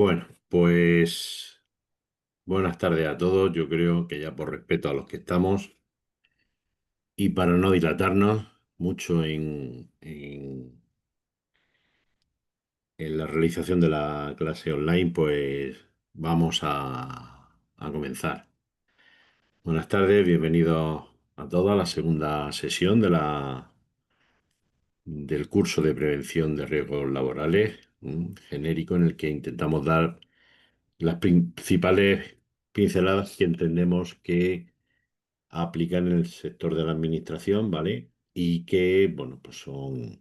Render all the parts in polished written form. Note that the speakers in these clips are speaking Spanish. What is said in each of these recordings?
Bueno, pues buenas tardes a todos. Yo creo que ya por respeto a los que estamos y para no dilatarnos mucho en la realización de la clase online, pues vamos a comenzar. Buenas tardes, bienvenidos a todos a la segunda sesión del curso de prevención de riesgos laborales, genérico en el que intentamos dar las principales pinceladas que entendemos que aplican en el sector de la administración, ¿vale? Y que, bueno, pues son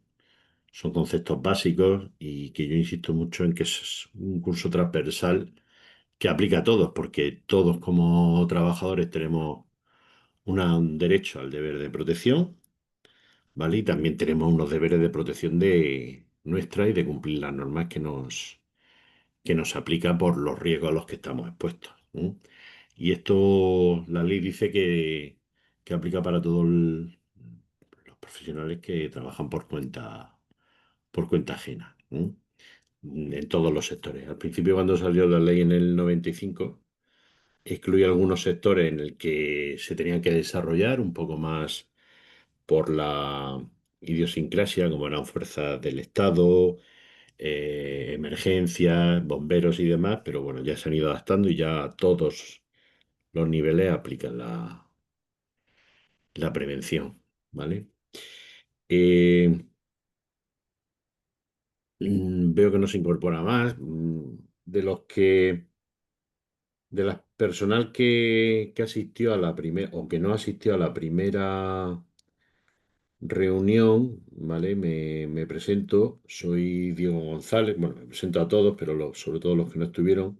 conceptos básicos y que yo insisto mucho en que es un curso transversal que aplica a todos, porque todos como trabajadores tenemos un derecho al deber de protección, ¿vale? Y también tenemos unos deberes de protección de nuestra y de cumplir las normas que nos aplica por los riesgos a los que estamos expuestos. Y esto, la ley dice que aplica para todos los profesionales que trabajan por cuenta ajena, en todos los sectores. Al principio, cuando salió la ley en el 95, excluía algunos sectores en el que se tenían que desarrollar un poco más por la idiosincrasia, como eran fuerzas del Estado, emergencias, bomberos y demás, pero bueno, ya se han ido adaptando y ya todos los niveles aplican la prevención, ¿vale? Eh, Veo que no se incorpora más. De las personal que asistió a la primera, o que no asistió a la primera reunión, ¿vale? Me presento, soy Diego González, bueno, me presento a todos, pero sobre todo los que no estuvieron.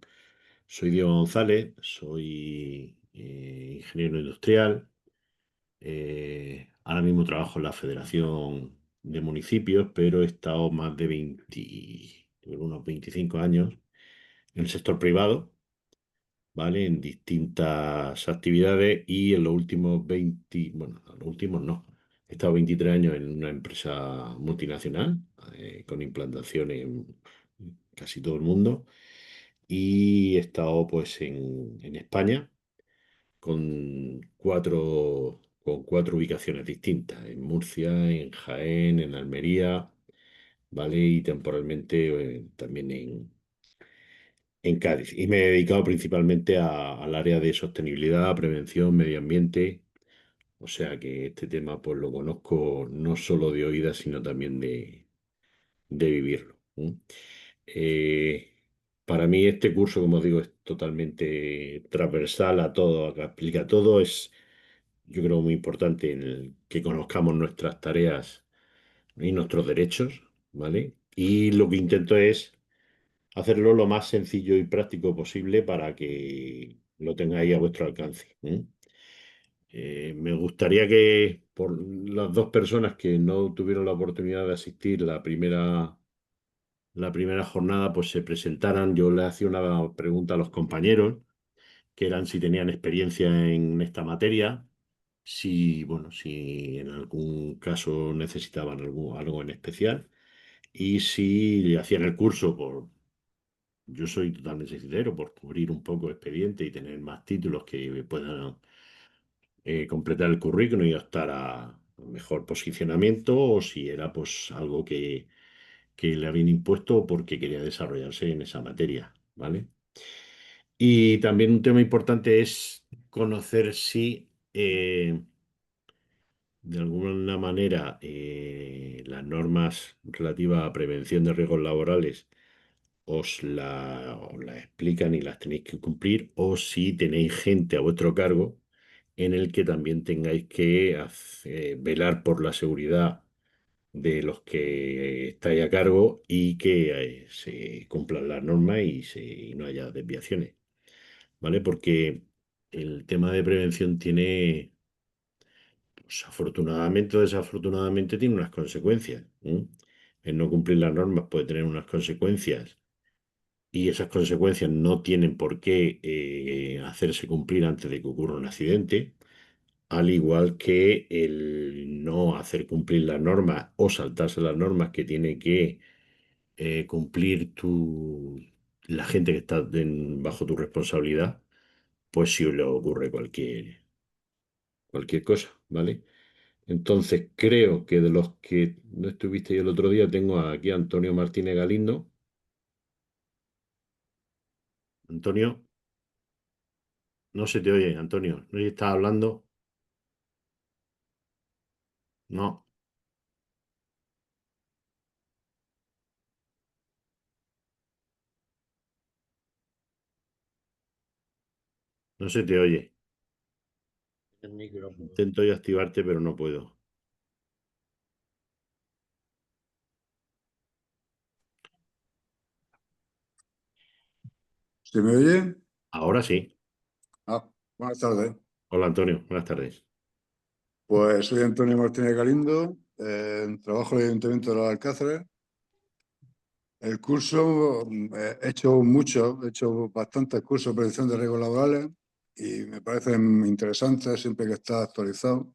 Soy Diego González, soy ingeniero industrial. Ahora mismo trabajo en la Federación de Municipios, pero he estado más de unos 25 años en el sector privado, ¿vale? En distintas actividades y en los últimos 20, bueno, los últimos no. He estado 23 años en una empresa multinacional, con implantación en casi todo el mundo, y he estado pues en España con cuatro ubicaciones distintas, en Murcia, en Jaén, en Almería, ¿vale? Y temporalmente también en Cádiz. Y me he dedicado principalmente al área de sostenibilidad, prevención, medio ambiente. O sea que este tema pues lo conozco no solo de oídas, sino también de vivirlo. Eh, para mí este curso, como digo, es totalmente transversal a todo, que aplica a todo. Yo creo muy importante que conozcamos nuestras tareas y nuestros derechos, ¿vale? Y lo que intento es hacerlo lo más sencillo y práctico posible para que lo tengáis a vuestro alcance. Me gustaría que por las dos personas que no tuvieron la oportunidad de asistir la primera jornada, pues se presentaran. Yo le hacía una pregunta a los compañeros, que eran si tenían experiencia en esta materia, si, bueno, si en algún caso necesitaban algo en especial y si hacían el curso yo soy totalmente sincero, por cubrir un poco expediente y tener más títulos que puedan completar el currículum y optar a mejor posicionamiento, o si era pues algo que le habían impuesto porque quería desarrollarse en esa materia, ¿vale? Y también un tema importante es conocer si de alguna manera las normas relativas a prevención de riesgos laborales os la explican y las tenéis que cumplir, o si tenéis gente a vuestro cargo en el que también tengáis que velar por la seguridad de los que estáis a cargo y que se cumplan las normas y no haya desviaciones, ¿vale? Porque el tema de prevención tiene, pues, afortunadamente o desafortunadamente, tiene unas consecuencias. El no cumplir las normas puede tener unas consecuencias y esas consecuencias no tienen por qué hacerse cumplir antes de que ocurra un accidente, al igual que el no hacer cumplir las normas o saltarse las normas que tiene que cumplir tú. la gente que está bajo tu responsabilidad, pues si le ocurre cualquier cosa, ¿vale? Entonces creo que de los que no estuviste el otro día, tengo aquí a Antonio Martínez Galindo. Antonio, no se te oye, Antonio. ¿No estás hablando? No, no se te oye. El micro. Intento yo activarte, pero no puedo. ¿Se me oye? Ahora sí. Ah, buenas tardes. Hola Antonio, buenas tardes. Pues soy Antonio Martínez Galindo, trabajo en el Ayuntamiento de los Alcázares. El curso, he hecho mucho, he hecho bastantes cursos de prevención de riesgos laborales y me parecen interesantes siempre que está actualizado.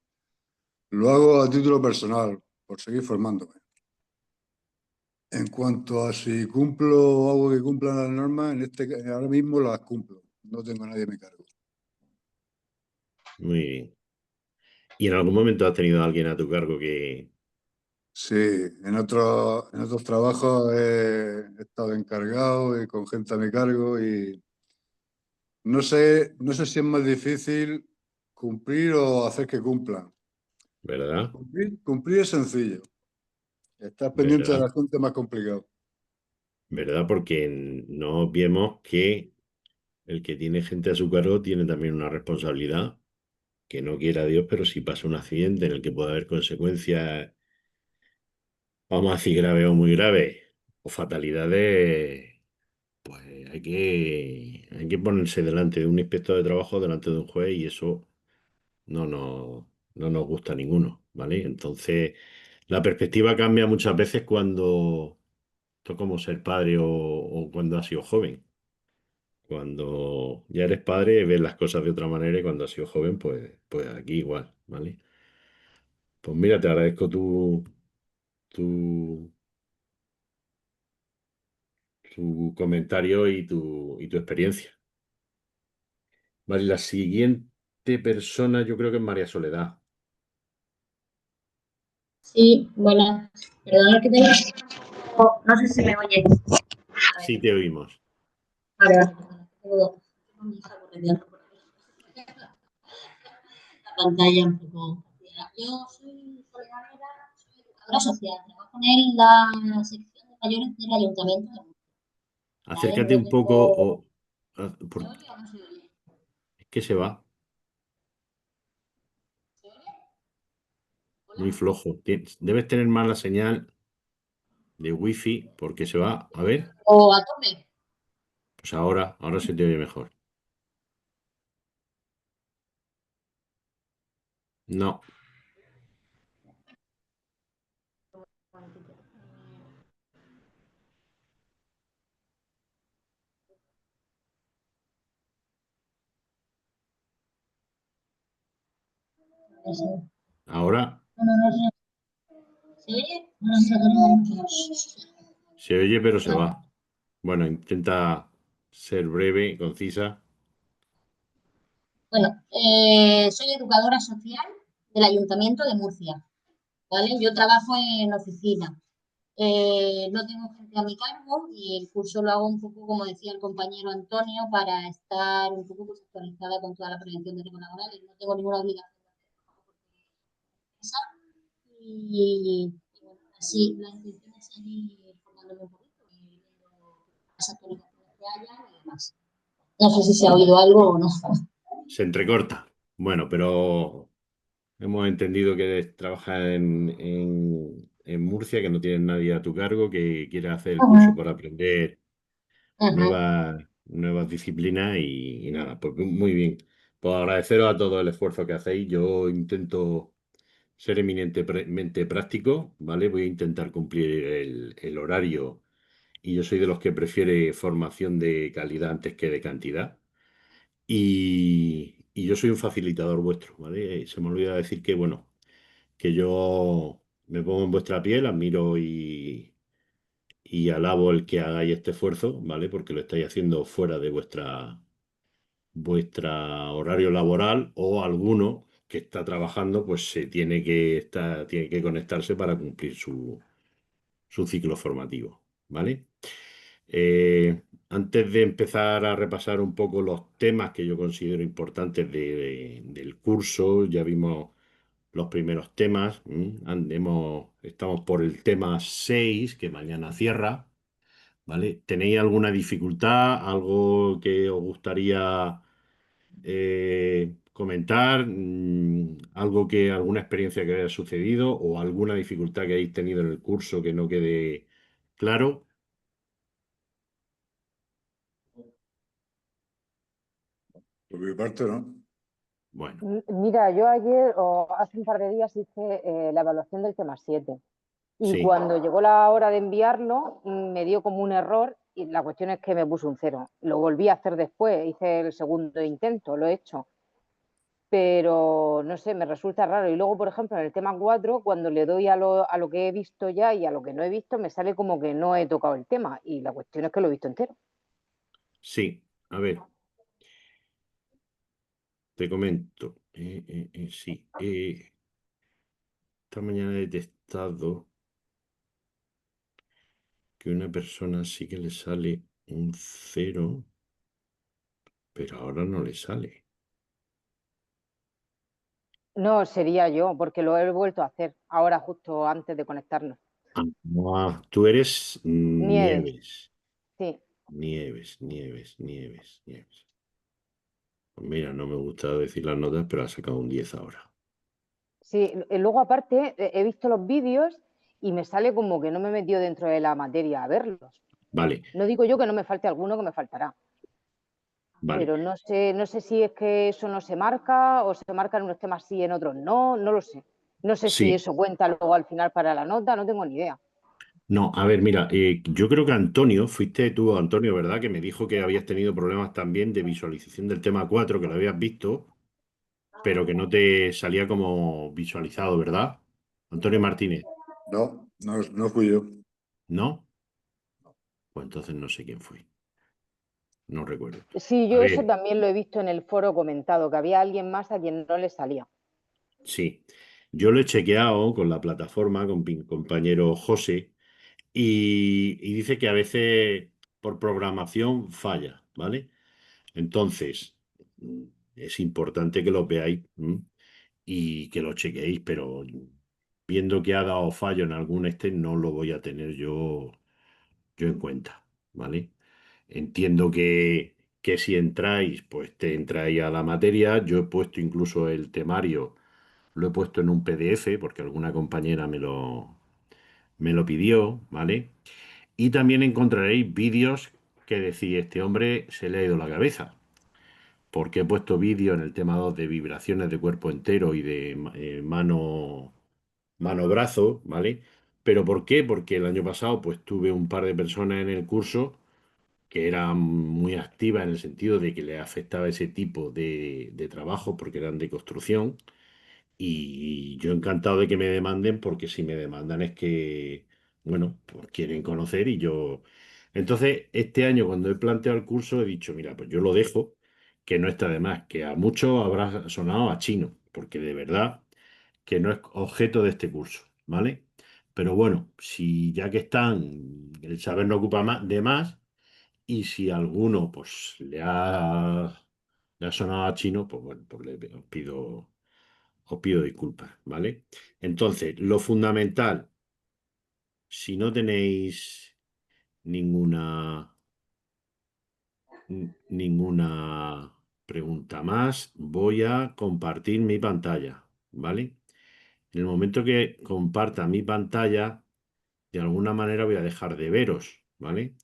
Lo hago a título personal, por seguir formándome. En cuanto a si cumplo o hago que cumplan las normas, ahora mismo las cumplo. No tengo a nadie a mi cargo. Muy bien. ¿Y en algún momento has tenido a alguien a tu cargo que... Sí, en otros trabajos he estado encargado y con gente a mi cargo y no sé si es más difícil cumplir o hacer que cumplan. ¿Verdad? Cumplir es sencillo. Estar pendiente de ¿Verdad? la gente es más complicado. ¿Verdad? Porque no vemos que el que tiene gente a su cargo tiene también una responsabilidad, que no quiera Dios, pero si pasa un accidente en el que puede haber consecuencias, vamos a decir graves o muy graves, o fatalidades, pues hay que ponerse delante de un inspector de trabajo, delante de un juez, y eso no nos gusta a ninguno, ¿vale? Entonces, la perspectiva cambia muchas veces cuando esto como ser padre o cuando has sido joven. Cuando ya eres padre, ves las cosas de otra manera y cuando has sido joven, pues aquí igual, ¿vale? Pues mira, te agradezco tu, tu comentario y tu experiencia. Vale, la siguiente persona yo creo que es María Soledad. Sí, bueno, perdón que no sé si me oye. A ver, Sí, te oímos. vale, vale. Tengo mi hija corriendo por la pantalla un poco. Yo soy Soledad Vera, soy educadora social, trabajo en la sección de mayores del ayuntamiento. ¿Vale? Acércate Yo un poco tengo... ¿Se porque oye o no se oye? es que se va ¿Se oye? muy ¿Hola? flojo. Debes tener mala señal de wifi porque se va. A ver, ¿O a tope? pues ahora se te oye mejor. No, No sé. ahora No, no, no, no. ¿Se oye? No, no, no, no, no. se oye pero se Vale. va. Bueno, intenta ser breve y concisa. Bueno, soy educadora social del Ayuntamiento de Murcia, ¿vale? Yo trabajo en oficina. No tengo gente a mi cargo y el curso lo hago un poco, como decía el compañero Antonio, para estar un poco pues, actualizada con toda la prevención de riesgos laborales. No tengo ninguna obligación de esa y bueno, así la intención es seguir formándome un poquito y viendo las actualizaciones que haya y demás. No sé si se ha oído algo o no. Se entrecorta. Bueno, pero hemos entendido que trabajas en Murcia, que no tienes nadie a tu cargo, que quieres hacer el curso Ujú, para aprender ujú. nuevas disciplinas y nada, pues muy bien. Pues agradeceros a todos el esfuerzo que hacéis. Yo intento ser eminentemente práctico, ¿vale? Voy a intentar cumplir el horario y yo soy de los que prefiere formación de calidad antes que de cantidad. Y yo soy un facilitador vuestro, ¿vale? Se me olvida decir que, bueno, que yo me pongo en vuestra piel, admiro y alabo el que hagáis este esfuerzo, ¿vale? Porque lo estáis haciendo fuera de vuestra horario laboral, o alguno que está trabajando, pues se tiene que conectarse para cumplir su ciclo formativo, ¿vale? Antes de empezar a repasar un poco los temas que yo considero importantes del curso, ya vimos los primeros temas. Estamos por el tema 6 que mañana cierra, ¿vale? ¿Tenéis alguna dificultad, algo que os gustaría comentar, alguna experiencia que haya sucedido o alguna dificultad que hayáis tenido en el curso que no quede claro? Por mi parte, ¿no? Bueno, Mira, yo ayer o hace un par de días hice la evaluación del tema 7 y sí, cuando llegó la hora de enviarlo me dio como un error y la cuestión es que me puso un 0. Lo volví a hacer después, hice el segundo intento, lo he hecho, pero no sé, me resulta raro. Y luego, por ejemplo, en el tema 4 cuando le doy a lo que he visto ya y a lo que no he visto, me sale como que no he tocado el tema y la cuestión es que lo he visto entero. sí. A ver, te comento. Sí, esta mañana he detectado que una persona sí que le sale un 0, pero ahora no le sale. No, sería yo, porque lo he vuelto a hacer ahora justo antes de conectarnos. Tú eres Nieves, Nieves. sí. Nieves, Nieves, Nieves, Nieves. Pues mira, no me gusta decir las notas, pero ha sacado un 10 ahora. Sí, luego aparte he visto los vídeos y me sale como que no me he metido dentro de la materia a verlos. Vale, No digo yo que no me falte alguno, que me faltará, vale. pero no sé si es que eso no se marca o se marca en unos temas sí, en otros no, no lo sé. No sé si Sí. eso cuenta luego al final para la nota, no tengo ni idea. No, a ver, mira, yo creo que Antonio, fuiste tú, Antonio, ¿verdad? Que me dijo que habías tenido problemas también de visualización del tema 4, que lo habías visto, pero que no te salía como visualizado, ¿verdad? Antonio Martínez, No, no, no fui yo. ¿no? Pues entonces no sé quién fue, no recuerdo. Sí, A yo eso ver, también lo he visto en el foro comentado, que había alguien más a quien no le salía. sí, yo lo he chequeado con la plataforma, con mi compañero José, y dice que a veces por programación falla, ¿vale? Entonces, es importante que lo veáis, y que lo chequeéis, pero viendo que ha dado fallo en algún no lo voy a tener yo en cuenta, ¿vale? Entiendo que si entráis, pues te entráis a la materia. Yo he puesto incluso el temario, lo he puesto en un PDF porque alguna compañera me lo pidió, ¿vale? Y también encontraréis vídeos que decís, este hombre se le ha ido la cabeza, porque he puesto vídeo en el tema 2 de vibraciones de cuerpo entero y de mano-brazo, ¿vale? ¿Pero por qué? Porque el año pasado pues tuve un par de personas en el curso que eran muy activas en el sentido de que les afectaba ese tipo de trabajo porque eran de construcción, y yo encantado de que me demanden, porque si me demandan es que, bueno, pues quieren conocer y yo... Entonces, este año cuando he planteado el curso he dicho, mira, pues yo lo dejo, que no está de más, que a muchos habrá sonado a chino, porque de verdad que no es objeto de este curso, ¿vale? Pero bueno, si ya que están, el saber no ocupa más, de más, y si a alguno pues le ha sonado a chino, pues bueno, pues os pido disculpas, ¿vale? Entonces, lo fundamental, si no tenéis ninguna, ninguna pregunta más, voy a compartir mi pantalla, ¿vale? En el momento que comparta mi pantalla, de alguna manera voy a dejar de veros, ¿vale?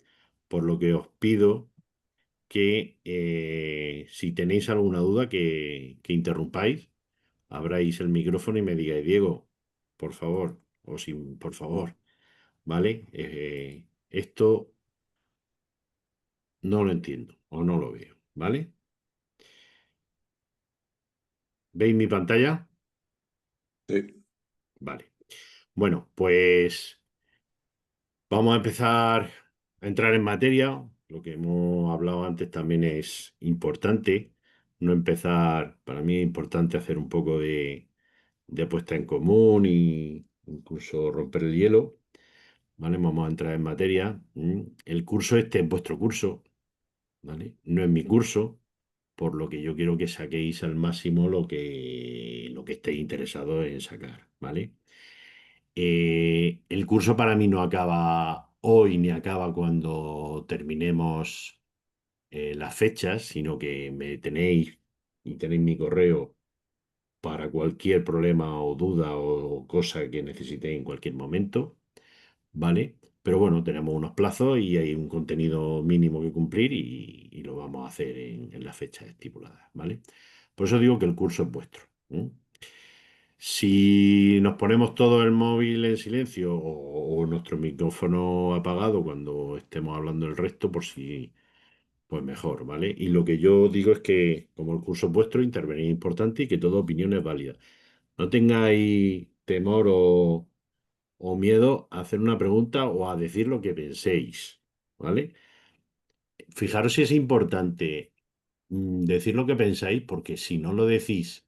Por lo que os pido que si tenéis alguna duda, que interrumpáis, abráis el micrófono y me digáis, Diego, por favor, o sin, por favor, ¿vale? Esto no lo entiendo o no lo veo, ¿vale? ¿Veis mi pantalla? Sí. Vale. Bueno, pues Vamos a empezar a entrar en materia. Lo que hemos hablado antes también es importante. No empezar, para mí es importante hacer un poco de puesta en común y incluso romper el hielo. ¿Vale? Vamos a entrar en materia. El curso este es vuestro curso, ¿vale? No es mi curso, por lo que yo quiero que saquéis al máximo lo que estéis interesados en sacar, ¿vale? El curso para mí no acaba hoy ni acaba cuando terminemos las fechas, sino que me tenéis y tenéis mi correo para cualquier problema o duda o cosa que necesitéis en cualquier momento, ¿vale? Pero bueno, tenemos unos plazos y hay un contenido mínimo que cumplir y lo vamos a hacer en las fechas estipuladas, ¿vale? Por eso digo que el curso es vuestro. Si nos ponemos todo el móvil en silencio o nuestro micrófono apagado cuando estemos hablando el resto, por si, pues mejor, ¿vale? Y lo que yo digo es que, como el curso es vuestro, intervenir es importante y que toda opinión es válida. No tengáis temor o miedo a hacer una pregunta o a decir lo que penséis, ¿vale? Fijaros si es importante decir lo que pensáis, porque si no lo decís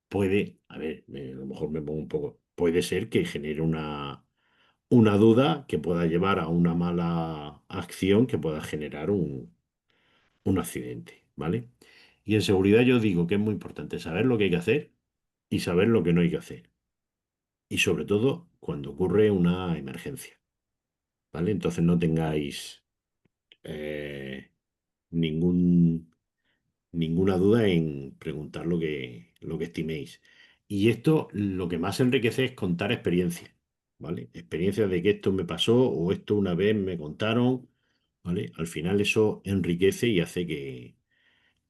puede, a ver, a lo mejor me pongo un poco, puede ser que genere una duda que pueda llevar a una mala acción que pueda generar un accidente, ¿vale? Y en seguridad yo digo que es muy importante saber lo que hay que hacer y saber lo que no hay que hacer. Y sobre todo cuando ocurre una emergencia, ¿vale? Entonces no tengáis eh, ningún ninguna duda en preguntar lo que estiméis. Y esto lo que más enriquece es contar experiencias, ¿vale? Experiencias de que esto me pasó o esto una vez me contaron, ¿vale? Al final eso enriquece y hace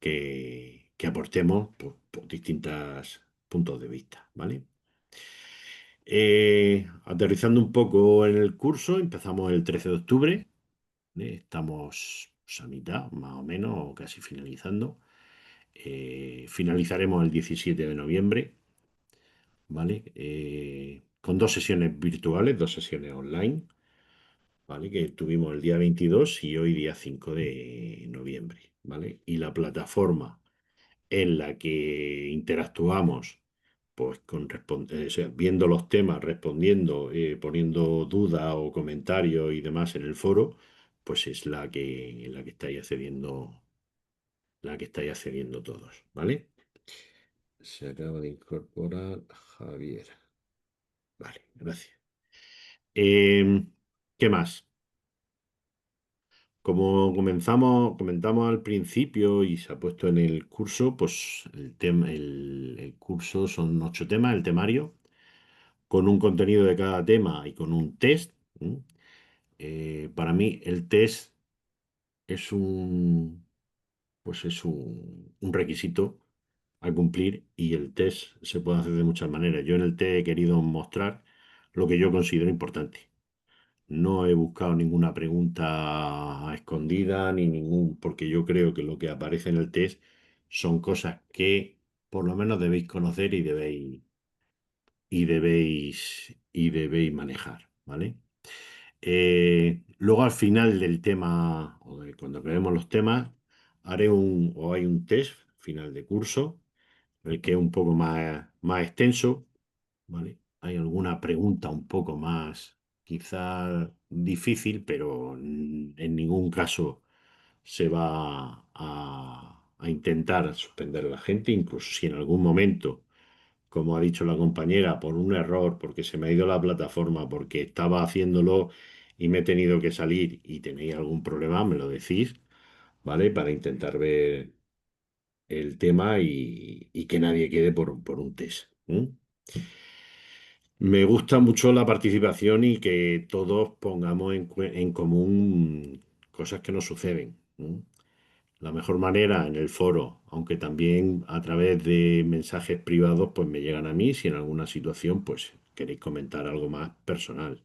que aportemos pues, por distintos puntos de vista, ¿vale? Aterrizando un poco en el curso, empezamos el 13 de octubre, ¿vale? Estamos pues, a mitad, más o menos, o casi finalizando. Finalizaremos el 17 de noviembre, ¿vale? Con 2 sesiones virtuales, 2 sesiones online, ¿vale? Que tuvimos el día 22 y hoy día 5 de noviembre, ¿vale? Y la plataforma en la que interactuamos, pues o sea, viendo los temas, respondiendo, poniendo dudas o comentarios y demás en el foro, pues es en la que estáis accediendo todos, ¿vale? Se acaba de incorporar Javier. Vale, gracias. ¿Qué más? Como comentamos al principio y se ha puesto en el curso, pues el curso son 8 temas, el temario, con un contenido de cada tema y con un test. Para mí el test es un requisito a cumplir y el test se puede hacer de muchas maneras. Yo en el test he querido mostrar lo que yo considero importante. No he buscado ninguna pregunta escondida ni porque yo creo que lo que aparece en el test son cosas que por lo menos debéis conocer y debéis manejar, ¿vale? Luego al final del tema, cuando acabemos los temas, hay un test final de curso, el que es un poco más extenso, ¿vale? Hay alguna pregunta un poco más, quizá difícil, pero en ningún caso se va a intentar suspender a la gente, incluso si en algún momento, como ha dicho la compañera, por un error, porque se me ha ido la plataforma, porque estaba haciéndolo y me he tenido que salir y tenéis algún problema, me lo decís, ¿vale? Para intentar ver el tema y que nadie quede por un test. Me gusta mucho la participación y que todos pongamos en común cosas que nos suceden. La mejor manera en el foro, aunque también a través de mensajes privados, pues me llegan a mí si en alguna situación pues queréis comentar algo más personal.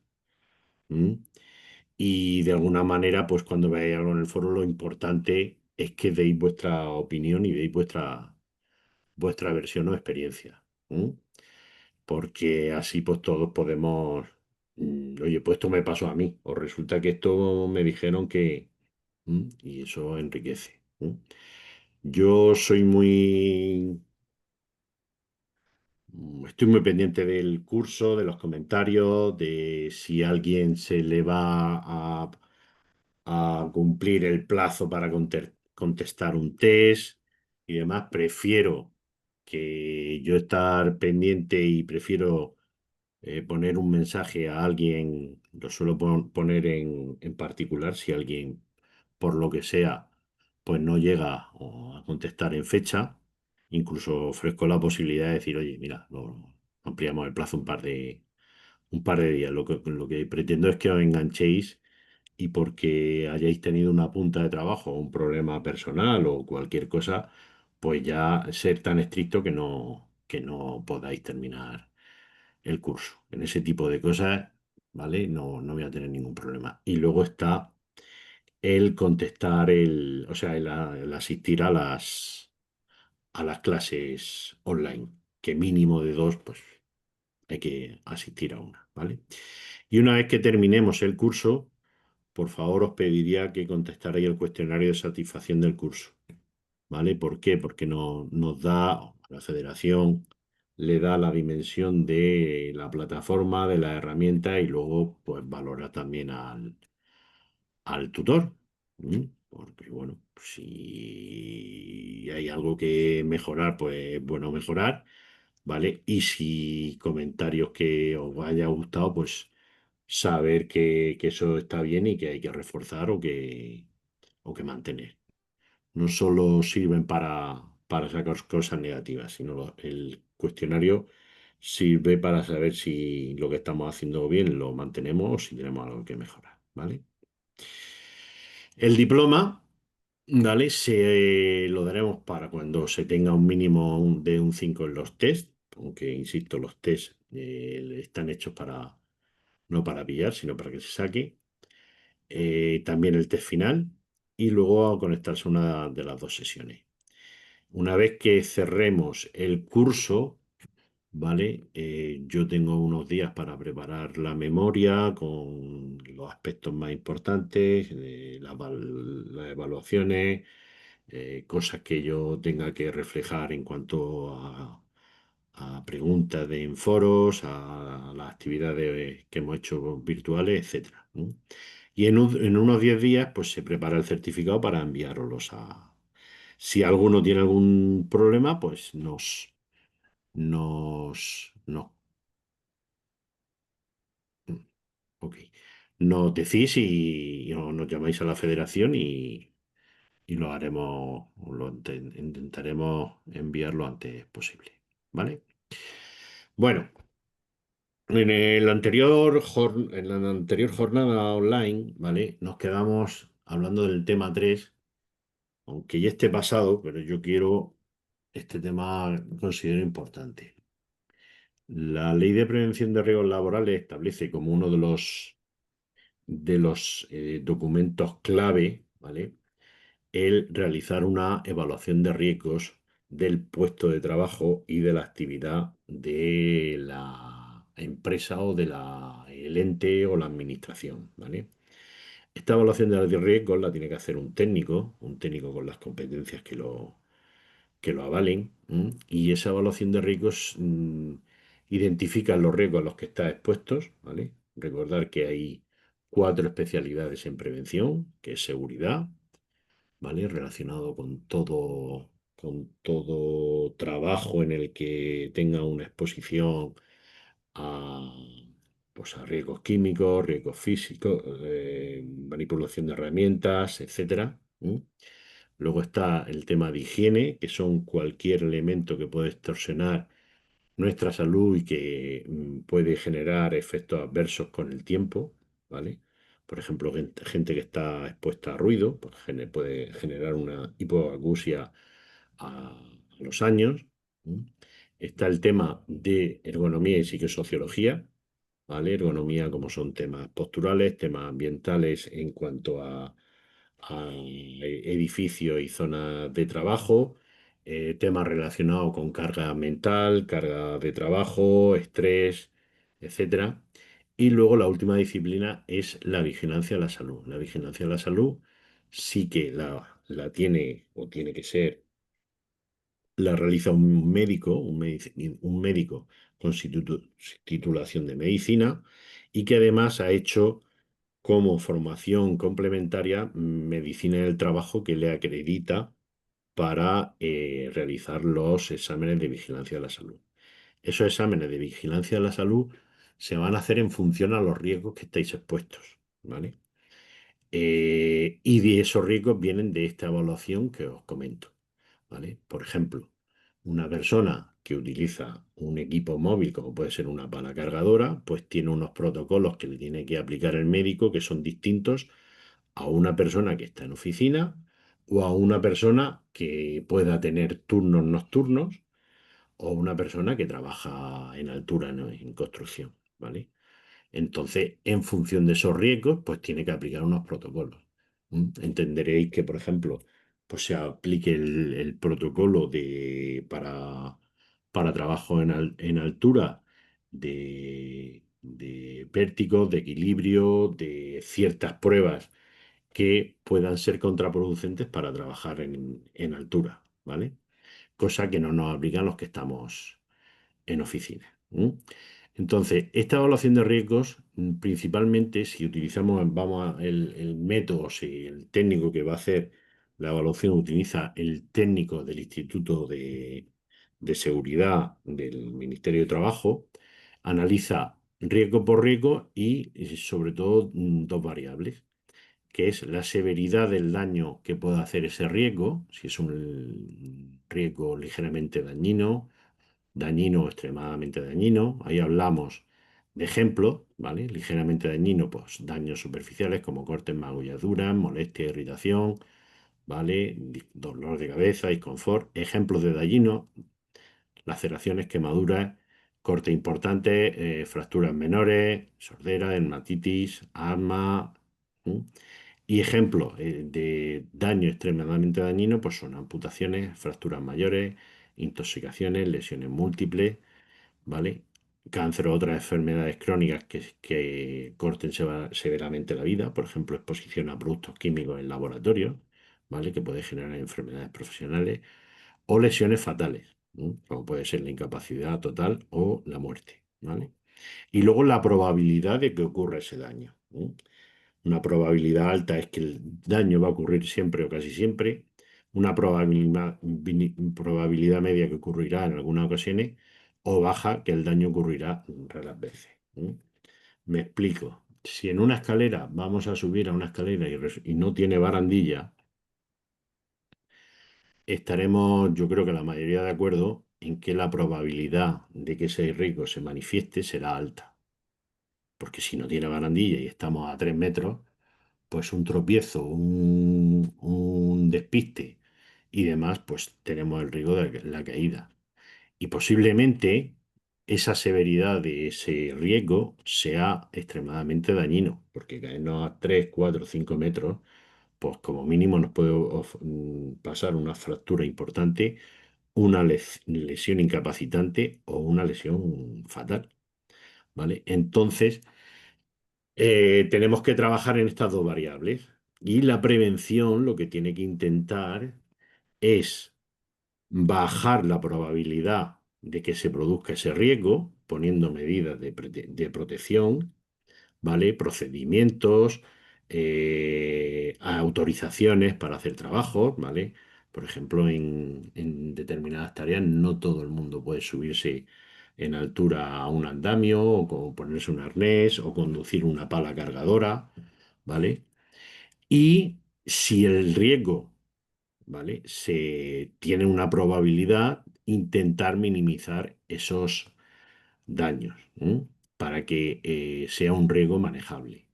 ¿m? Y de alguna manera, pues cuando veáis algo en el foro, lo importante es que deis vuestra opinión y deis vuestra versión o experiencia. Porque así pues todos podemos, oye, pues esto me pasó a mí, o resulta que esto me dijeron que... Y eso enriquece. Yo soy muy... Estoy muy pendiente del curso, de los comentarios, de si a alguien se le va a cumplir el plazo para contestar un test y demás. Prefiero que yo estar pendiente y prefiero poner un mensaje a alguien, lo suelo poner en particular, si alguien, por lo que sea, pues no llega a contestar en fecha, incluso ofrezco la posibilidad de decir, oye, mira, ampliamos el plazo un par de días. Lo que pretendo es que os enganchéis y porque hayáis tenido una punta de trabajo, un problema personal o cualquier cosa, pues ya ser tan estricto que no podáis terminar el curso. En ese tipo de cosas, ¿vale? No voy a tener ningún problema. Y luego está el contestar, o sea, el asistir a las clases online, que mínimo de dos, pues hay que asistir a una, ¿vale? Y una vez que terminemos el curso, por favor os pediría que contestarais el cuestionario de satisfacción del curso, ¿vale? ¿Por qué? Porque nos da, a la federación le da la dimensión de la plataforma, de la herramienta y luego pues valora también al tutor. Porque bueno, si hay algo que mejorar, pues bueno, mejorar, ¿vale? Y si comentarios que os haya gustado, pues saber que eso está bien y que hay que reforzar o que mantener. No solo sirven para sacar cosas negativas, sino el cuestionario sirve para saber si lo que estamos haciendo bien lo mantenemos o si tenemos algo que mejorar, ¿vale? El diploma, ¿vale? Lo daremos para cuando se tenga un mínimo de un 5 en los test, aunque insisto, los test están hechos no para pillar, sino para que se saque. También el test final y luego conectarse a una de las dos sesiones. Una vez que cerremos el curso, ¿vale? Yo tengo unos días para preparar la memoria con los aspectos más importantes, las evaluaciones, cosas que yo tenga que reflejar en cuanto a preguntas en foros, a las actividades que hemos hecho virtuales, etcétera, ¿no? Y en unos 10 días, pues se prepara el certificado para enviároslos a... Si alguno tiene algún problema, pues no, ok. Nos decís o nos llamáis a la federación y lo haremos, intentaremos enviar lo antes posible. ¿Vale? Bueno, en la anterior jornada online, ¿vale? Nos quedamos hablando del tema 3, aunque ya esté pasado, pero yo este tema considero importante. La Ley de Prevención de Riesgos Laborales establece como uno de los documentos clave, ¿vale? El realizar una evaluación de riesgos del puesto de trabajo y de la actividad de la empresa o el ente o la administración, ¿vale? Esta evaluación de riesgos la tiene que hacer un técnico con las competencias que lo avalen, y esa evaluación de riesgos identifica los riesgos a los que está expuestos, ¿vale? Recordar que hay 4 especialidades en prevención, que es seguridad, ¿vale? Relacionado con todo trabajo en el que tenga una exposición a, pues a riesgos químicos, riesgos físicos, manipulación de herramientas, etcétera. Luego está el tema de higiene, que son cualquier elemento que puede extorsionar nuestra salud y que puede generar efectos adversos con el tiempo, ¿vale? Por ejemplo, gente que está expuesta a ruido, pues, puede generar una hipoacusia a los años. ¿m? Está el tema de ergonomía y psicosociología, ¿vale? Ergonomía como son temas posturales, temas ambientales en cuanto a edificios y zonas de trabajo, temas relacionados con carga mental, carga de trabajo, estrés, etcétera. Y luego la última disciplina es la vigilancia de la salud. La vigilancia de la salud sí que la tiene o tiene que ser, la realiza un médico, un médico con titulación de medicina y que además ha hecho como formación complementaria medicina del trabajo que le acredita para realizar los exámenes de vigilancia de la salud. Esos exámenes de vigilancia de la salud se van a hacer en función a los riesgos que estáis expuestos, ¿vale? Y de esos riesgos vienen de esta evaluación que os comento, ¿vale? Por ejemplo, una persona que utiliza un equipo móvil, como puede ser una pala cargadora, pues tiene unos protocolos que le tiene que aplicar el médico que son distintos a una persona que está en oficina o a una persona que pueda tener turnos nocturnos o una persona que trabaja en altura, ¿no? En construcción, ¿vale? Entonces, en función de esos riesgos, pues tiene que aplicar unos protocolos. Entenderéis que, por ejemplo, pues se aplique el protocolo para trabajo en altura de vértigos, de equilibrio, de ciertas pruebas que puedan ser contraproducentes para trabajar en altura, ¿vale? Cosa que no nos aplican los que estamos en oficina. Entonces, esta evaluación de riesgos, principalmente si utilizamos, el método, si el técnico que va a hacer la evaluación utiliza el técnico del Instituto de Seguridad del Ministerio de Trabajo, analiza riesgo por riesgo y sobre todo dos variables, que es la severidad del daño que puede hacer ese riesgo, si es un riesgo ligeramente dañino o extremadamente dañino. Ahí hablamos de ejemplos, ¿vale? Ligeramente dañino, pues daños superficiales como cortes, magulladuras, molestia, irritación, ¿vale? Dolor de cabeza, disconfort. Ejemplos de dañino, laceraciones, quemaduras, corte importante, fracturas menores, sordera, dermatitis, asma. ¿m? Y ejemplos de daño extremadamente dañino, pues son amputaciones, fracturas mayores, intoxicaciones, lesiones múltiples, ¿vale? Cáncer o otras enfermedades crónicas que corten severamente la vida, por ejemplo, exposición a productos químicos en laboratorio, ¿vale? Que puede generar enfermedades profesionales o lesiones fatales, ¿no? Como puede ser la incapacidad total o la muerte, ¿vale? Y luego la probabilidad de que ocurra ese daño, ¿no? Una probabilidad alta es que el daño va a ocurrir siempre o casi siempre. Una probabilidad media que ocurrirá en algunas ocasiones o baja que el daño ocurrirá raras veces. Me explico. Si en una escalera vamos a subir a una escalera y no tiene barandilla, estaremos, yo creo que la mayoría de acuerdo en que la probabilidad de que ese riesgo se manifieste será alta. Porque si no tiene barandilla y estamos a 3 metros, pues un tropiezo, un despiste y demás, pues tenemos el riesgo de la caída. Y posiblemente esa severidad de ese riesgo sea extremadamente dañino, porque caernos a 3 4 5 metros, pues como mínimo nos puede pasar una fractura importante, una lesión incapacitante o una lesión fatal, ¿vale? Entonces, tenemos que trabajar en estas dos variables y la prevención lo que tiene que intentar es bajar la probabilidad de que se produzca ese riesgo poniendo medidas de protección, ¿vale? Procedimientos, autorizaciones para hacer trabajos, ¿vale? Por ejemplo, en determinadas tareas no todo el mundo puede subirse en altura a un andamio o ponerse un arnés o conducir una pala cargadora, ¿vale? Y si el riesgo, ¿vale? Se tiene una probabilidad, intentar minimizar esos daños, para que sea un riesgo manejable.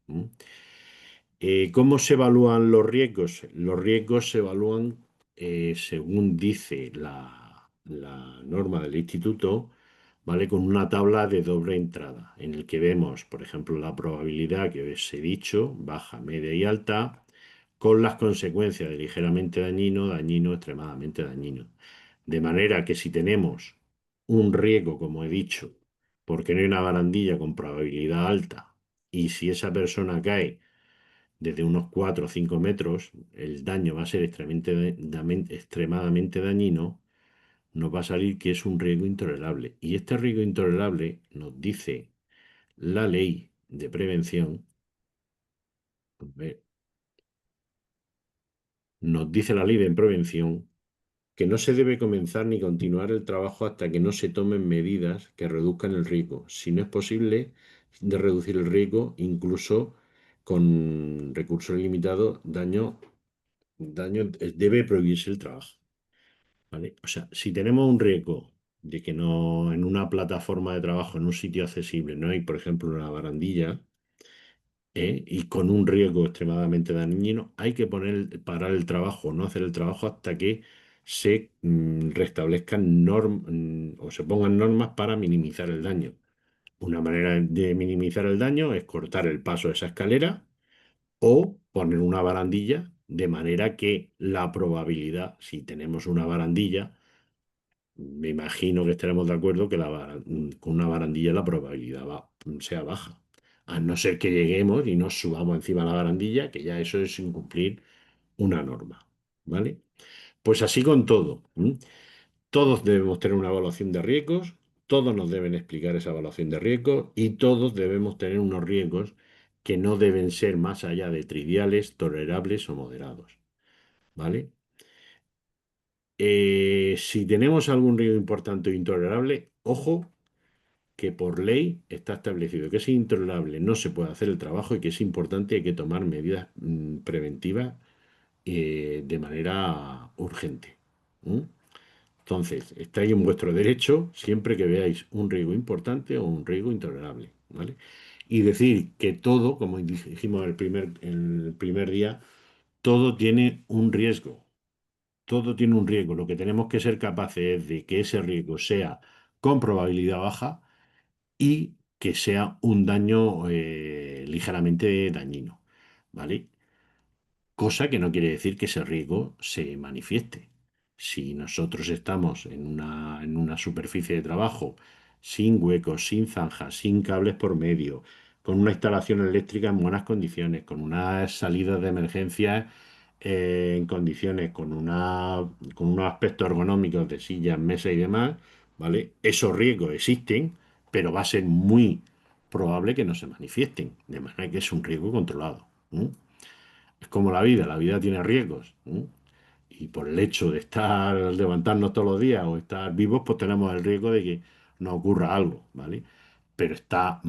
¿Cómo se evalúan los riesgos? Los riesgos se evalúan según dice la norma del instituto, ¿vale? Con una tabla de doble entrada, en el que vemos, por ejemplo, la probabilidad que os he dicho, baja, media y alta, con las consecuencias de ligeramente dañino, dañino, extremadamente dañino. De manera que si tenemos un riesgo, como he dicho, porque no hay una barandilla con probabilidad alta, y si esa persona cae desde unos 4 o 5 metros, el daño va a ser extremadamente dañino, nos va a salir que es un riesgo intolerable. Y este riesgo intolerable nos dice la ley de prevención, a ver, nos dice la ley de prevención que no se debe comenzar ni continuar el trabajo hasta que no se tomen medidas que reduzcan el riesgo. Si no es posible de reducir el riesgo, incluso con recursos limitados, debe prohibirse el trabajo. ¿Vale? O sea, si tenemos un riesgo de que no en una plataforma de trabajo, en un sitio accesible, no hay, por ejemplo, una barandilla, y con un riesgo extremadamente dañino, hay que parar el trabajo, no hacer el trabajo hasta que se restablezcan normas o se pongan normas para minimizar el daño. Una manera de minimizar el daño es cortar el paso de esa escalera o poner una barandilla de manera que la probabilidad, si tenemos una barandilla, me imagino que estaremos de acuerdo que con una barandilla la probabilidad sea baja. A no ser que lleguemos y nos subamos encima de la barandilla, que ya eso es incumplir una norma. ¿Vale? Pues así con todo. Todos debemos tener una evaluación de riesgos, todos nos deben explicar esa evaluación de riesgos y todos debemos tener unos riesgos que no deben ser más allá de triviales, tolerables o moderados. ¿Vale? Si tenemos algún riesgo importante o intolerable, ojo, que por ley está establecido que es intolerable, no se puede hacer el trabajo y que es importante, hay que tomar medidas preventivas de manera urgente. ¿Mm? Entonces, estáis en vuestro derecho siempre que veáis un riesgo importante o un riesgo intolerable, ¿vale? Y decir que todo, como dijimos el primer día, todo tiene un riesgo. Todo tiene un riesgo. Lo que tenemos que ser capaces es de que ese riesgo sea con probabilidad baja y que sea un daño ligeramente dañino, ¿vale? Cosa que no quiere decir que ese riesgo se manifieste. Si nosotros estamos en una superficie de trabajo sin huecos, sin zanjas, sin cables por medio, con una instalación eléctrica en buenas condiciones, con unas salidas de emergencia en condiciones, con unos aspectos ergonómicos de sillas, mesas y demás, ¿vale? Esos riesgos existen, pero va a ser muy probable que no se manifiesten, de manera que es un riesgo controlado. Es como la vida tiene riesgos. Y por el hecho de levantarnos todos los días o estar vivos, pues tenemos el riesgo de que nos ocurra algo, ¿vale? Pero está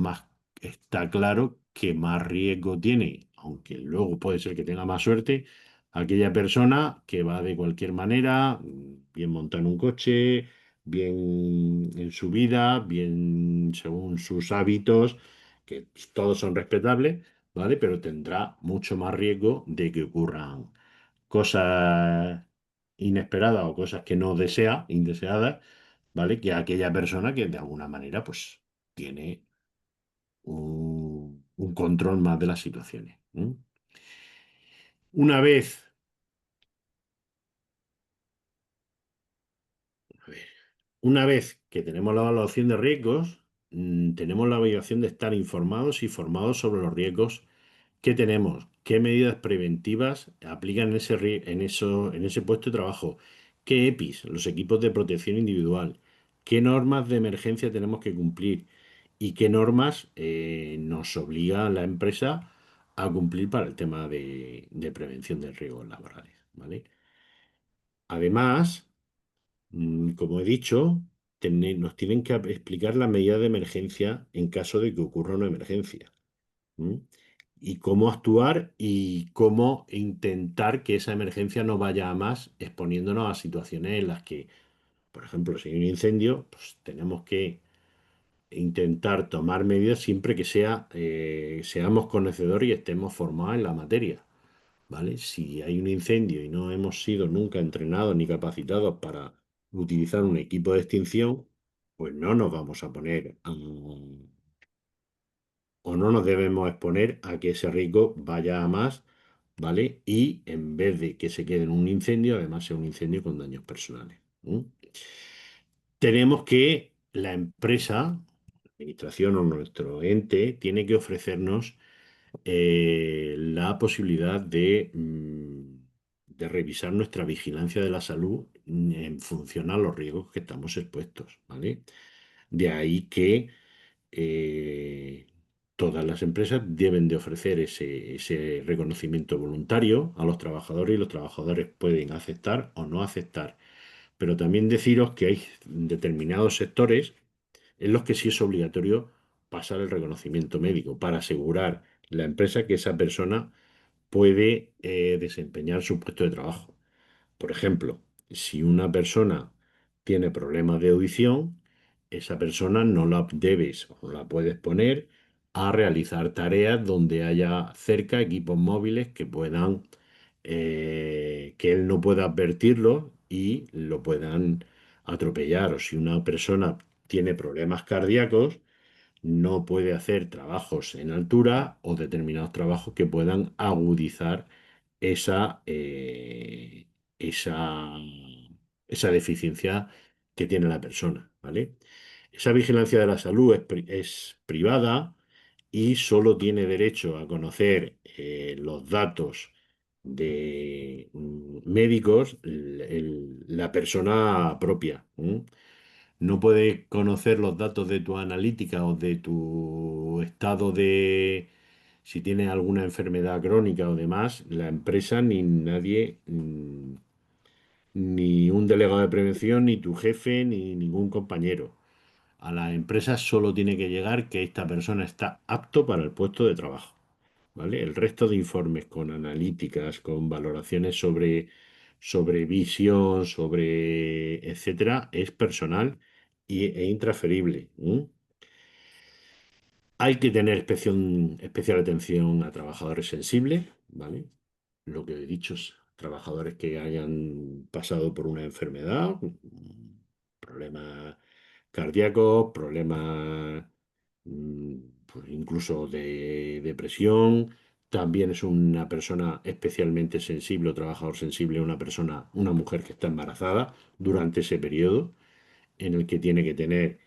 claro que más riesgo tiene, aunque luego puede ser que tenga más suerte, aquella persona que va de cualquier manera, bien montada en un coche, bien en su vida, bien según sus hábitos, que todos son respetables, ¿vale? Pero tendrá mucho más riesgo de que ocurran cosas inesperadas o cosas que no desea, indeseadas, ¿vale? Que aquella persona que de alguna manera, pues, tiene un control más de las situaciones. Una vez, a ver, una vez que tenemos la evaluación de riesgos, tenemos la obligación de estar informados y formados sobre los riesgos que tenemos, qué medidas preventivas aplican en ese puesto de trabajo, qué EPIs, los equipos de protección individual, qué normas de emergencia tenemos que cumplir y qué normas nos obliga la empresa a cumplir para el tema de prevención de riesgos laborales, ¿vale? Además, como he dicho, nos tienen que explicar las medidas de emergencia en caso de que ocurra una emergencia. ¿Mm? Y cómo actuar y cómo intentar que esa emergencia no vaya a más, exponiéndonos a situaciones en las que, por ejemplo, si hay un incendio, pues tenemos que intentar tomar medidas siempre que seamos conocedores y estemos formados en la materia, ¿vale? Si hay un incendio y no hemos sido nunca entrenados ni capacitados para utilizar un equipo de extinción, pues no nos vamos a poner o no nos debemos exponer a que ese riesgo vaya a más, ¿vale? Y en vez de que se quede en un incendio, además sea un incendio con daños personales. Tenemos que la empresa administración o nuestro ente tiene que ofrecernos la posibilidad de revisar nuestra vigilancia de la salud en función a los riesgos que estamos expuestos, ¿vale? De ahí que eh, todas las empresas deben de ofrecer ese reconocimiento voluntario a los trabajadores y los trabajadores pueden aceptar o no aceptar. Pero también deciros que hay determinados sectores en los que sí es obligatorio pasar el reconocimiento médico para asegurar la empresa que esa persona puede desempeñar su puesto de trabajo. Por ejemplo, si una persona tiene problemas de audición, esa persona no la debes o no la puedes poner a realizar tareas donde haya cerca equipos móviles que puedan, que él no pueda advertirlo y lo puedan atropellar. O si una persona tiene problemas cardíacos, no puede hacer trabajos en altura o determinados trabajos que puedan agudizar esa, esa, esa deficiencia que tiene la persona, ¿vale? Esa vigilancia de la salud es privada y solo tiene derecho a conocer los datos de médicos la persona propia. No puede conocer los datos de tu analítica o de tu estado de si tienes alguna enfermedad crónica o demás, la empresa ni nadie, ni un delegado de prevención, ni tu jefe, ni ningún compañero. A la empresa solo tiene que llegar que esta persona está apto para el puesto de trabajo, ¿vale? El resto de informes con analíticas, con valoraciones sobre visión, sobre etcétera, es personal e intransferible. Hay que tener especial atención a trabajadores sensibles, ¿vale? Lo que he dicho es trabajadores que hayan pasado por una enfermedad, problemas cardíacos, problemas mm, pues incluso de depresión. También es una persona especialmente sensible o trabajador sensible, una persona, una mujer que está embarazada durante ese periodo en el que tiene que tener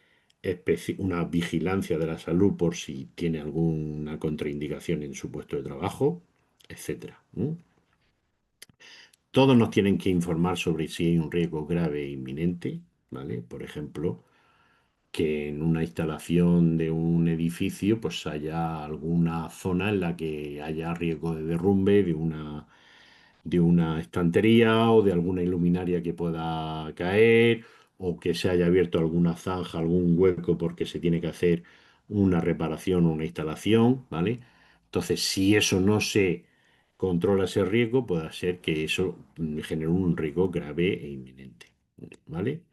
una vigilancia de la salud por si tiene alguna contraindicación en su puesto de trabajo, etcétera. Todos nos tienen que informar sobre si hay un riesgo grave e inminente, ¿vale? Por ejemplo, que en una instalación de un edificio pues haya alguna zona en la que haya riesgo de derrumbe de una estantería o de alguna iluminaria que pueda caer o que se haya abierto alguna zanja, algún hueco porque se tiene que hacer una reparación o una instalación, ¿vale? Entonces, si eso no se controla ese riesgo, puede ser que eso genere un riesgo grave e inminente, ¿vale?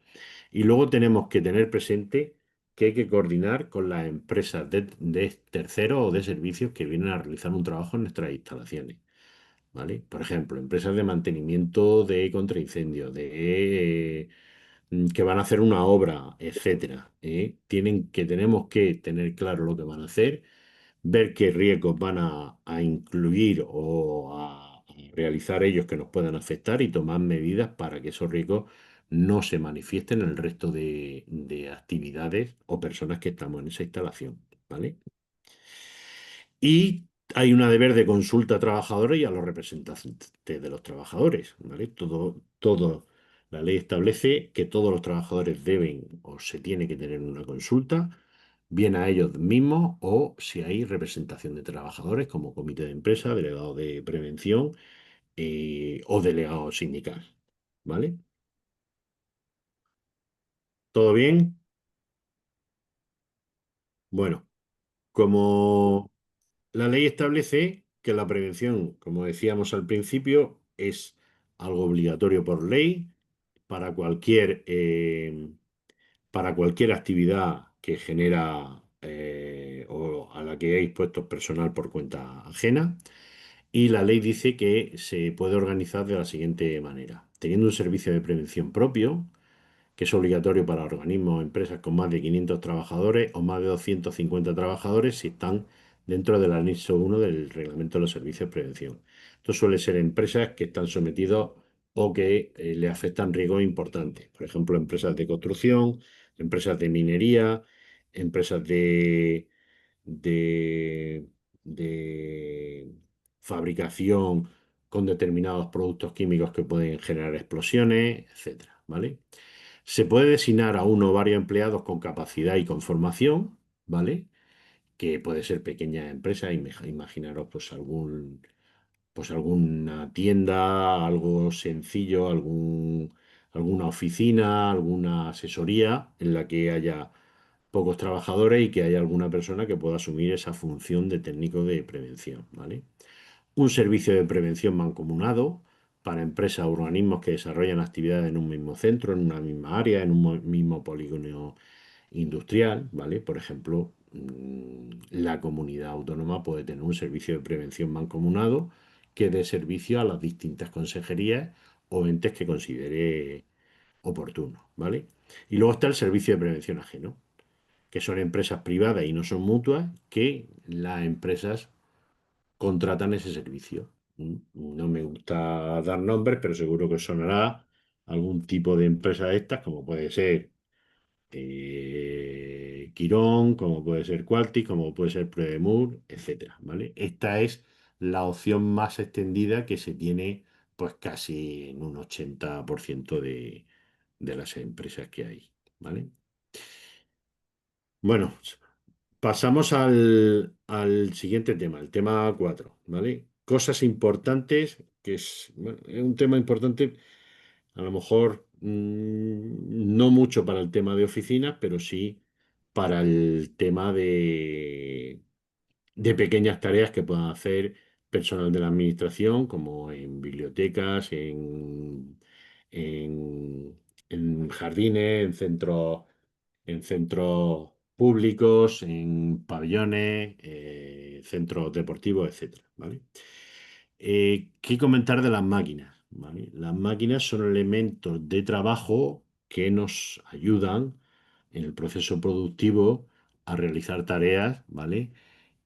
Y luego tenemos que tener presente que hay que coordinar con las empresas de terceros o de servicios que vienen a realizar un trabajo en nuestras instalaciones. ¿Vale? Por ejemplo, empresas de mantenimiento de contraincendios, que van a hacer una obra, etcétera. Tenemos que tener claro lo que van a hacer, ver qué riesgos van a incluir o a realizar ellos que nos puedan afectar y tomar medidas para que esos riesgos no se manifiesten en el resto de actividades o personas que estamos en esa instalación, ¿vale? Y hay un deber de consulta a trabajadores y a los representantes de los trabajadores, ¿vale? La ley establece que todos los trabajadores deben o se tiene que tener una consulta, bien a ellos mismos o si hay representación de trabajadores como comité de empresa, delegado de prevención o delegado sindical, ¿vale? ¿Todo bien? Bueno, como la ley establece que la prevención, como decíamos al principio, es algo obligatorio por ley para cualquier actividad que genera o a la que hay puestos personal por cuenta ajena. Y la ley dice que se puede organizar de la siguiente manera, teniendo un servicio de prevención propio, que es obligatorio para organismos o empresas con más de 500 trabajadores o más de 250 trabajadores si están dentro del anexo 1 del Reglamento de los Servicios de Prevención. Esto suele ser empresas que están sometidos o que le afectan riesgos importantes. Por ejemplo, empresas de construcción, empresas de minería, empresas de, de fabricación con determinados productos químicos que pueden generar explosiones, etcétera, ¿vale? Se puede designar a uno o varios empleados con capacidad y con formación, ¿vale? Que puede ser pequeña empresa, imaginaros pues alguna tienda, algo sencillo, alguna oficina, alguna asesoría en la que haya pocos trabajadores y que haya alguna persona que pueda asumir esa función de técnico de prevención, ¿vale? Un servicio de prevención mancomunado para empresas o organismos que desarrollan actividades en un mismo centro, en una misma área, en un mismo polígono industrial, ¿vale? Por ejemplo, la comunidad autónoma puede tener un servicio de prevención mancomunado que dé servicio a las distintas consejerías o entes que considere oportuno, ¿vale? Y luego está el servicio de prevención ajeno, que son empresas privadas y no son mutuas, que las empresas contratan ese servicio. No me gusta dar nombres, pero seguro que os sonará algún tipo de empresa de estas, como puede ser Quirón, como puede ser Qualtis, como puede ser Prodemur, etcétera, ¿vale? Esta es la opción más extendida que se tiene pues casi en un 80% de las empresas que hay, ¿vale? Bueno, pasamos al siguiente tema, el tema 4, ¿vale? Cosas importantes, que es, bueno, es un tema importante, a lo mejor no mucho para el tema de oficinas, pero sí para el tema de pequeñas tareas que puedan hacer personal de la administración, como en bibliotecas, en, en jardines, en centros públicos, en pabellones, centros deportivos, etcétera, ¿vale? ¿Qué comentar de las máquinas? ¿Vale? Las máquinas son elementos de trabajo que nos ayudan en el proceso productivo a realizar tareas, ¿vale?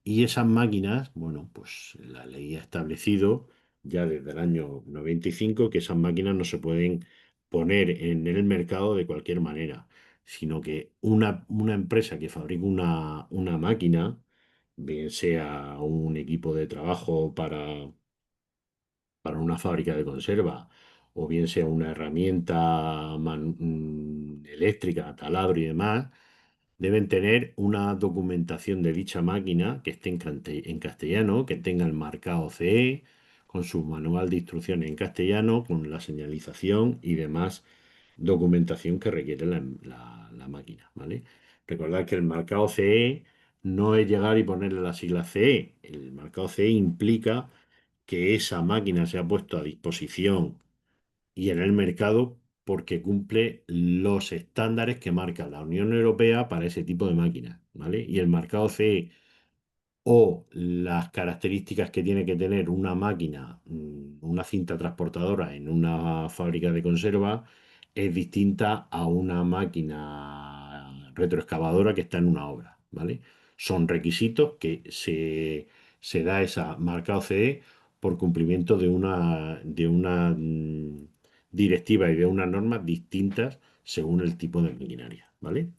Y esas máquinas, bueno, pues la ley ha establecido ya desde el año 95 que esas máquinas no se pueden poner en el mercado de cualquier manera, sino que una empresa que fabrica una máquina, bien sea un equipo de trabajo para una fábrica de conserva, o bien sea una herramienta eléctrica, taladro y demás, deben tener una documentación de dicha máquina que esté en castellano, que tenga el marcado CE, con su manual de instrucciones en castellano, con la señalización y demás documentación que requiere la máquina, ¿vale? Recordad que el marcado CE no es llegar y ponerle la sigla CE. El marcado CE implica que esa máquina se ha puesto a disposición y en el mercado porque cumple los estándares que marca la Unión Europea para ese tipo de máquinas, ¿vale? Y el marcado CE o las características que tiene que tener una máquina, una cinta transportadora en una fábrica de conserva, es distinta a una máquina retroexcavadora que está en una obra, ¿vale? Son requisitos que se da esa marca OCE por cumplimiento de una directiva y de unas normas distintas según el tipo de maquinaria, ¿vale?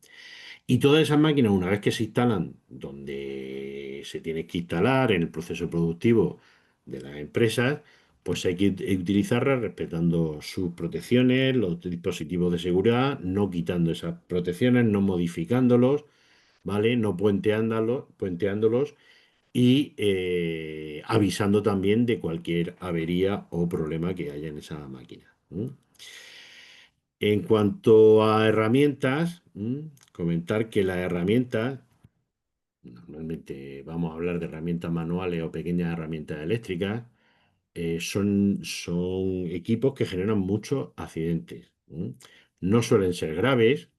Y todas esas máquinas, una vez que se instalan donde se tiene que instalar en el proceso productivo de las empresas, pues hay que utilizarlas respetando sus protecciones, los dispositivos de seguridad, no quitando esas protecciones, no modificándolos, ¿vale? No puenteándolos y avisando también de cualquier avería o problema que haya en esa máquina. En cuanto a herramientas, comentar que las herramientas, normalmente vamos a hablar de herramientas manuales o pequeñas herramientas eléctricas, son equipos que generan muchos accidentes. No suelen ser graves,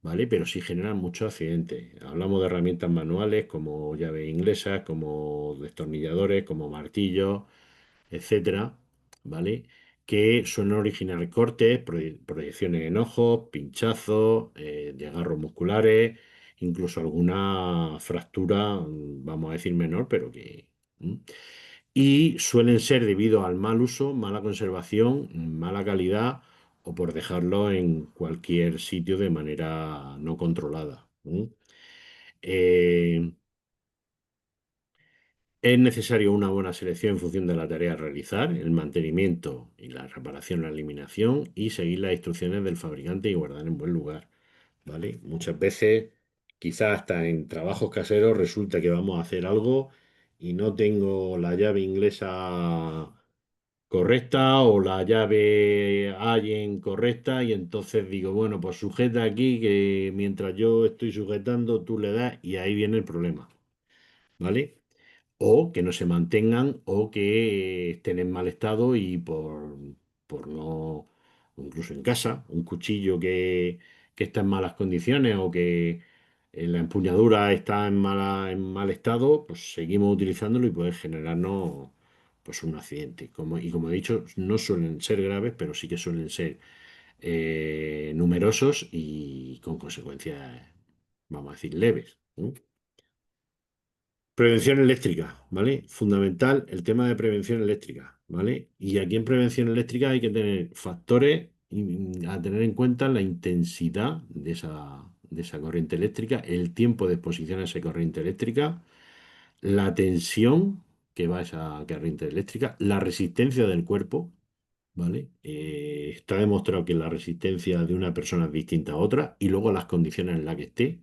¿vale? Pero sí generan muchos accidentes. Hablamos de herramientas manuales como llaves inglesas, como destornilladores, como martillos, etcétera, ¿vale? Que suelen originar cortes, proyecciones en ojos, pinchazos, desgarros musculares, incluso alguna fractura, vamos a decir menor, pero que... Y suelen ser debido al mal uso, mala conservación, mala calidad o por dejarlo en cualquier sitio de manera no controlada. Eh, es necesario una buena selección en función de la tarea a realizar, el mantenimiento y la reparación, la eliminación y seguir las instrucciones del fabricante y guardar en buen lugar, ¿vale? Muchas veces, quizás hasta en trabajos caseros, resulta que vamos a hacer algo y no tengo la llave inglesa correcta o la llave Allen correcta y entonces digo, bueno, pues sujeta aquí que mientras yo estoy sujetando tú le das y ahí viene el problema, ¿vale? O que no se mantengan o que estén en mal estado y por no, incluso en casa, un cuchillo que está en malas condiciones o que la empuñadura está en mal estado, pues seguimos utilizándolo y puede generarnos pues un accidente. Y como he dicho, no suelen ser graves, pero sí que suelen ser numerosos y con consecuencias, vamos a decir, leves. ¿No? Prevención eléctrica, ¿vale? Fundamental el tema de prevención eléctrica, ¿vale? Y aquí en prevención eléctrica hay que tener factores a tener en cuenta la intensidad de esa corriente eléctrica, el tiempo de exposición a esa corriente eléctrica, la tensión que va a esa corriente eléctrica, la resistencia del cuerpo, ¿vale? Está demostrado que la resistencia de una persona es distinta a otra y luego las condiciones en las que esté.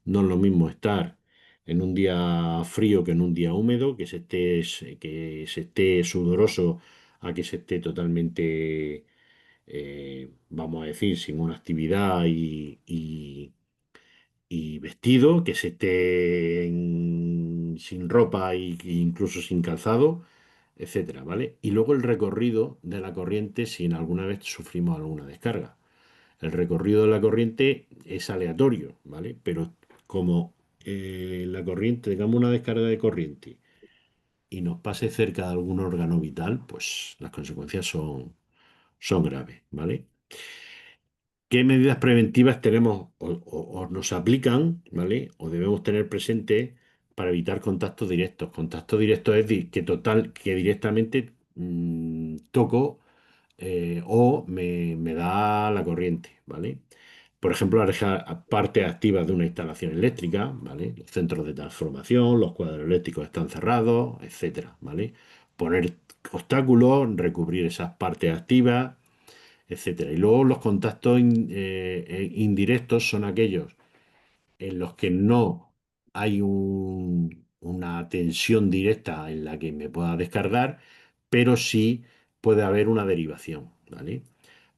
No es lo mismo estar en un día frío que en un día húmedo, que se esté sudoroso a que se esté totalmente, vamos a decir, sin una actividad y vestido, que se esté sin ropa e incluso sin calzado, etcétera, ¿vale? Y luego el recorrido de la corriente si en alguna vez sufrimos alguna descarga. El recorrido de la corriente es aleatorio, ¿vale? Pero como la corriente, tengamos una descarga de corriente y nos pase cerca de algún órgano vital, pues las consecuencias son graves, ¿vale? ¿Qué medidas preventivas tenemos o nos aplican, ¿vale? O debemos tener presente para evitar contactos directos? Contacto directo es que directamente toco o me da la corriente, ¿vale? Por ejemplo, alejar partes activas de una instalación eléctrica, ¿vale? Los centros de transformación, los cuadros eléctricos están cerrados, etcétera, ¿vale? Poner obstáculos, recubrir esas partes activas, etcétera. Y luego los contactos indirectos son aquellos en los que no hay una tensión directa en la que me pueda descargar, pero sí puede haber una derivación, ¿vale?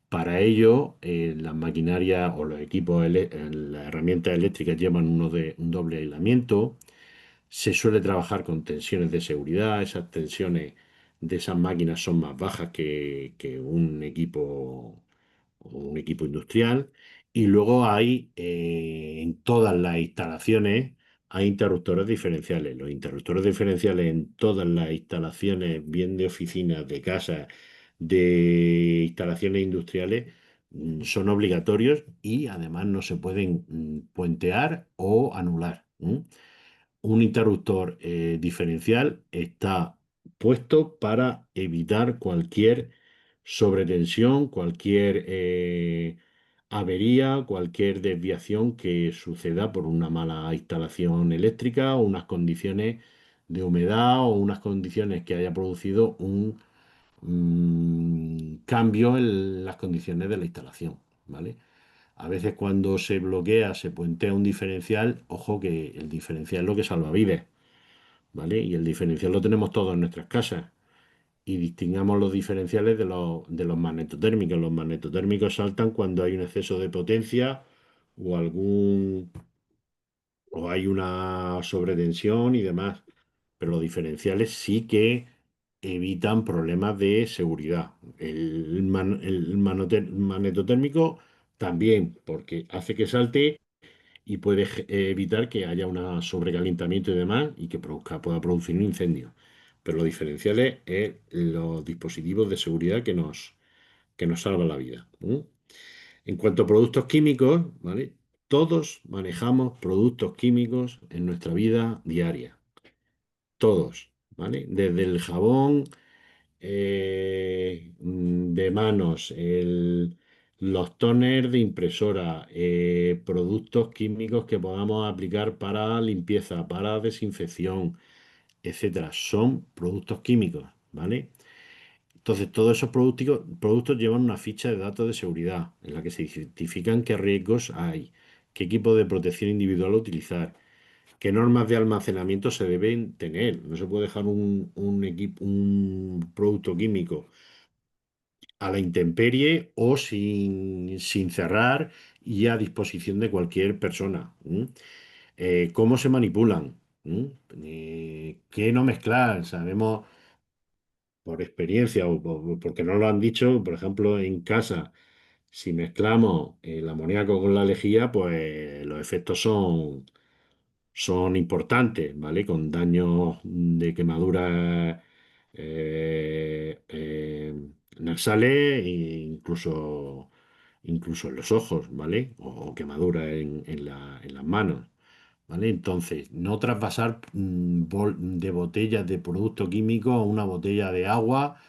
Para ello, las maquinarias o los equipos, las herramientas eléctricas llevan un doble aislamiento. Se suele trabajar con tensiones de seguridad. Esas tensiones de esas máquinas son más bajas que un equipo industrial. Y luego hay en todas las instalaciones hay interruptores diferenciales. Los interruptores diferenciales en todas las instalaciones, bien de oficinas, de casas, de instalaciones industriales, son obligatorios y además no se pueden puentear o anular. Un interruptor diferencial está puesto para evitar cualquier sobretensión, cualquier avería, cualquier desviación que suceda por una mala instalación eléctrica o unas condiciones de humedad o unas condiciones que haya producido un cambio en las condiciones de la instalación, ¿vale? A veces cuando se bloquea, se puentea un diferencial, ojo que el diferencial es lo que salva vidas, ¿vale? Y el diferencial lo tenemos todos en nuestras casas. Y distingamos los diferenciales de los magnetotérmicos. Los magnetotérmicos saltan cuando hay un exceso de potencia o o hay una sobretensión y demás. Pero los diferenciales sí que evitan problemas de seguridad. El magnetotérmico también, porque hace que salte y puede evitar que haya un sobrecalentamiento y demás y que pueda producir un incendio. Pero los diferenciales es los dispositivos de seguridad que nos salvan la vida. En cuanto a productos químicos, ¿vale? Todos manejamos productos químicos en nuestra vida diaria. Todos, ¿vale? Desde el jabón de manos, los tóners de impresora, productos químicos que podamos aplicar para limpieza, para desinfección, etcétera, son productos químicos, ¿vale? Entonces, todos esos productos llevan una ficha de datos de seguridad en la que se identifican qué riesgos hay, qué equipo de protección individual utilizar, qué normas de almacenamiento se deben tener. No se puede dejar un producto químico a la intemperie o sin cerrar y a disposición de cualquier persona. ¿Cómo se manipulan? ¿Qué no mezclar? Sabemos por experiencia o porque no lo han dicho, por ejemplo, en casa, si mezclamos el amoníaco con la lejía, pues los efectos son importantes, ¿vale? Con daños de quemaduras nasales e incluso en los ojos, ¿vale? O quemaduras en las manos. ¿Vale? Entonces, no traspasar de botellas de producto químico a una botella de agua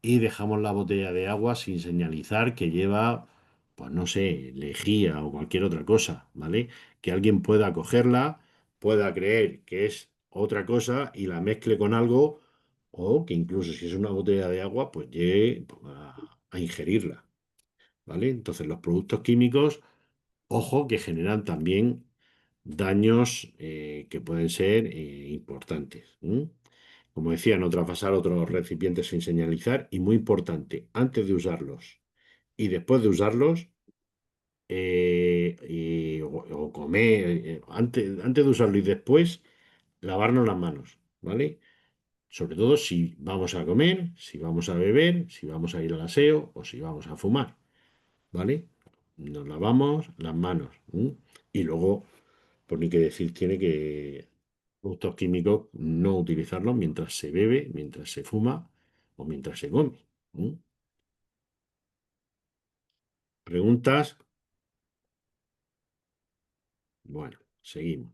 y dejamos la botella de agua sin señalizar que lleva, pues no sé, lejía o cualquier otra cosa, ¿vale? Que alguien pueda cogerla, pueda creer que es otra cosa y la mezcle con algo, o que incluso si es una botella de agua, pues llegue pues, a ingerirla, ¿vale? Entonces, los productos químicos, ojo, que generan también daños que pueden ser importantes. Como decía, no traspasar otros recipientes sin señalizar y muy importante, antes de usarlos y después de usarlos, o comer, antes de usarlo y después, lavarnos las manos, ¿vale? Sobre todo si vamos a comer, si vamos a beber, si vamos a ir al aseo o si vamos a fumar, ¿vale? Nos lavamos las manos. Y luego, por ni que decir, tiene que productos químicos no utilizarlos mientras se bebe, mientras se fuma o mientras se come. ¿Mm? ¿Preguntas? Bueno, seguimos.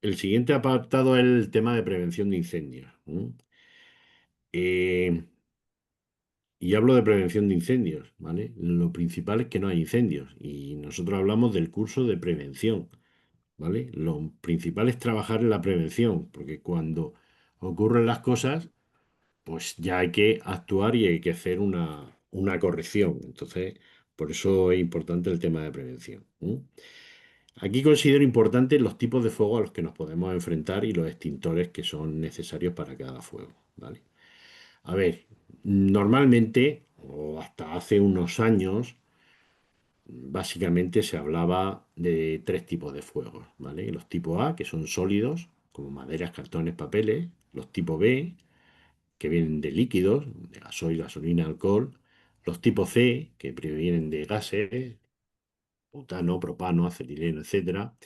El siguiente apartado es el tema de prevención de incendios. Eh, y hablo de prevención de incendios, ¿vale? Lo principal es que no hay incendios y nosotros hablamos del curso de prevención, ¿vale? Lo principal es trabajar en la prevención, porque cuando ocurren las cosas, pues ya hay que actuar y hay que hacer una corrección. Entonces, por eso es importante el tema de prevención. Aquí considero importantes los tipos de fuego a los que nos podemos enfrentar y los extintores que son necesarios para cada fuego, ¿vale? A ver, normalmente, o hasta hace unos años, básicamente se hablaba de tres tipos de fuegos, ¿vale? Los tipo A, que son sólidos, como maderas, cartones, papeles. Los tipo B, que vienen de líquidos, de gasoil, gasolina, alcohol. Los tipo C, que provienen de gases, butano, propano, acetileno, etcétera.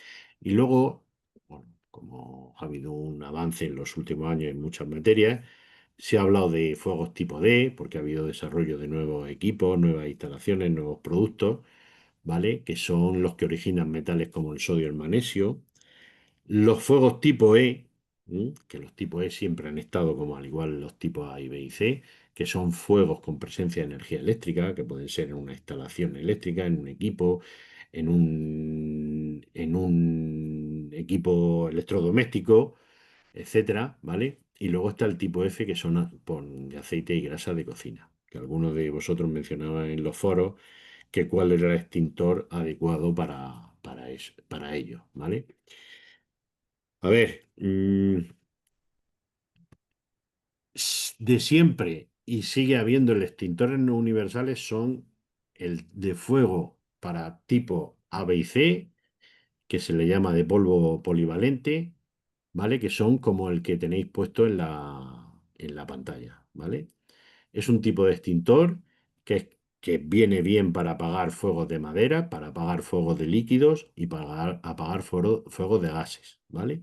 Y luego, bueno, como ha habido un avance en los últimos años en muchas materias, se ha hablado de fuegos tipo D, porque ha habido desarrollo de nuevos equipos, nuevas instalaciones, nuevos productos, ¿vale? Que son los que originan metales como el sodio y el magnesio. Los fuegos tipo E, que los tipos E siempre han estado como al igual los tipos A y B y C, que son fuegos con presencia de energía eléctrica, que pueden ser en una instalación eléctrica, en un equipo, en un equipo electrodoméstico, etcétera, ¿vale? Y luego está el tipo F, que son de aceite y grasa de cocina, que algunos de vosotros mencionaban en los foros que cuál era el extintor adecuado para ello, ¿vale? A ver, de siempre y sigue habiendo el extintores no universales son el de fuego para tipo A, B y C, que se le llama de polvo polivalente, ¿vale? Que son como el que tenéis puesto en la pantalla, ¿vale? Es un tipo de extintor que viene bien para apagar fuegos de madera, para apagar fuegos de líquidos y para apagar fuegos de gases, ¿vale?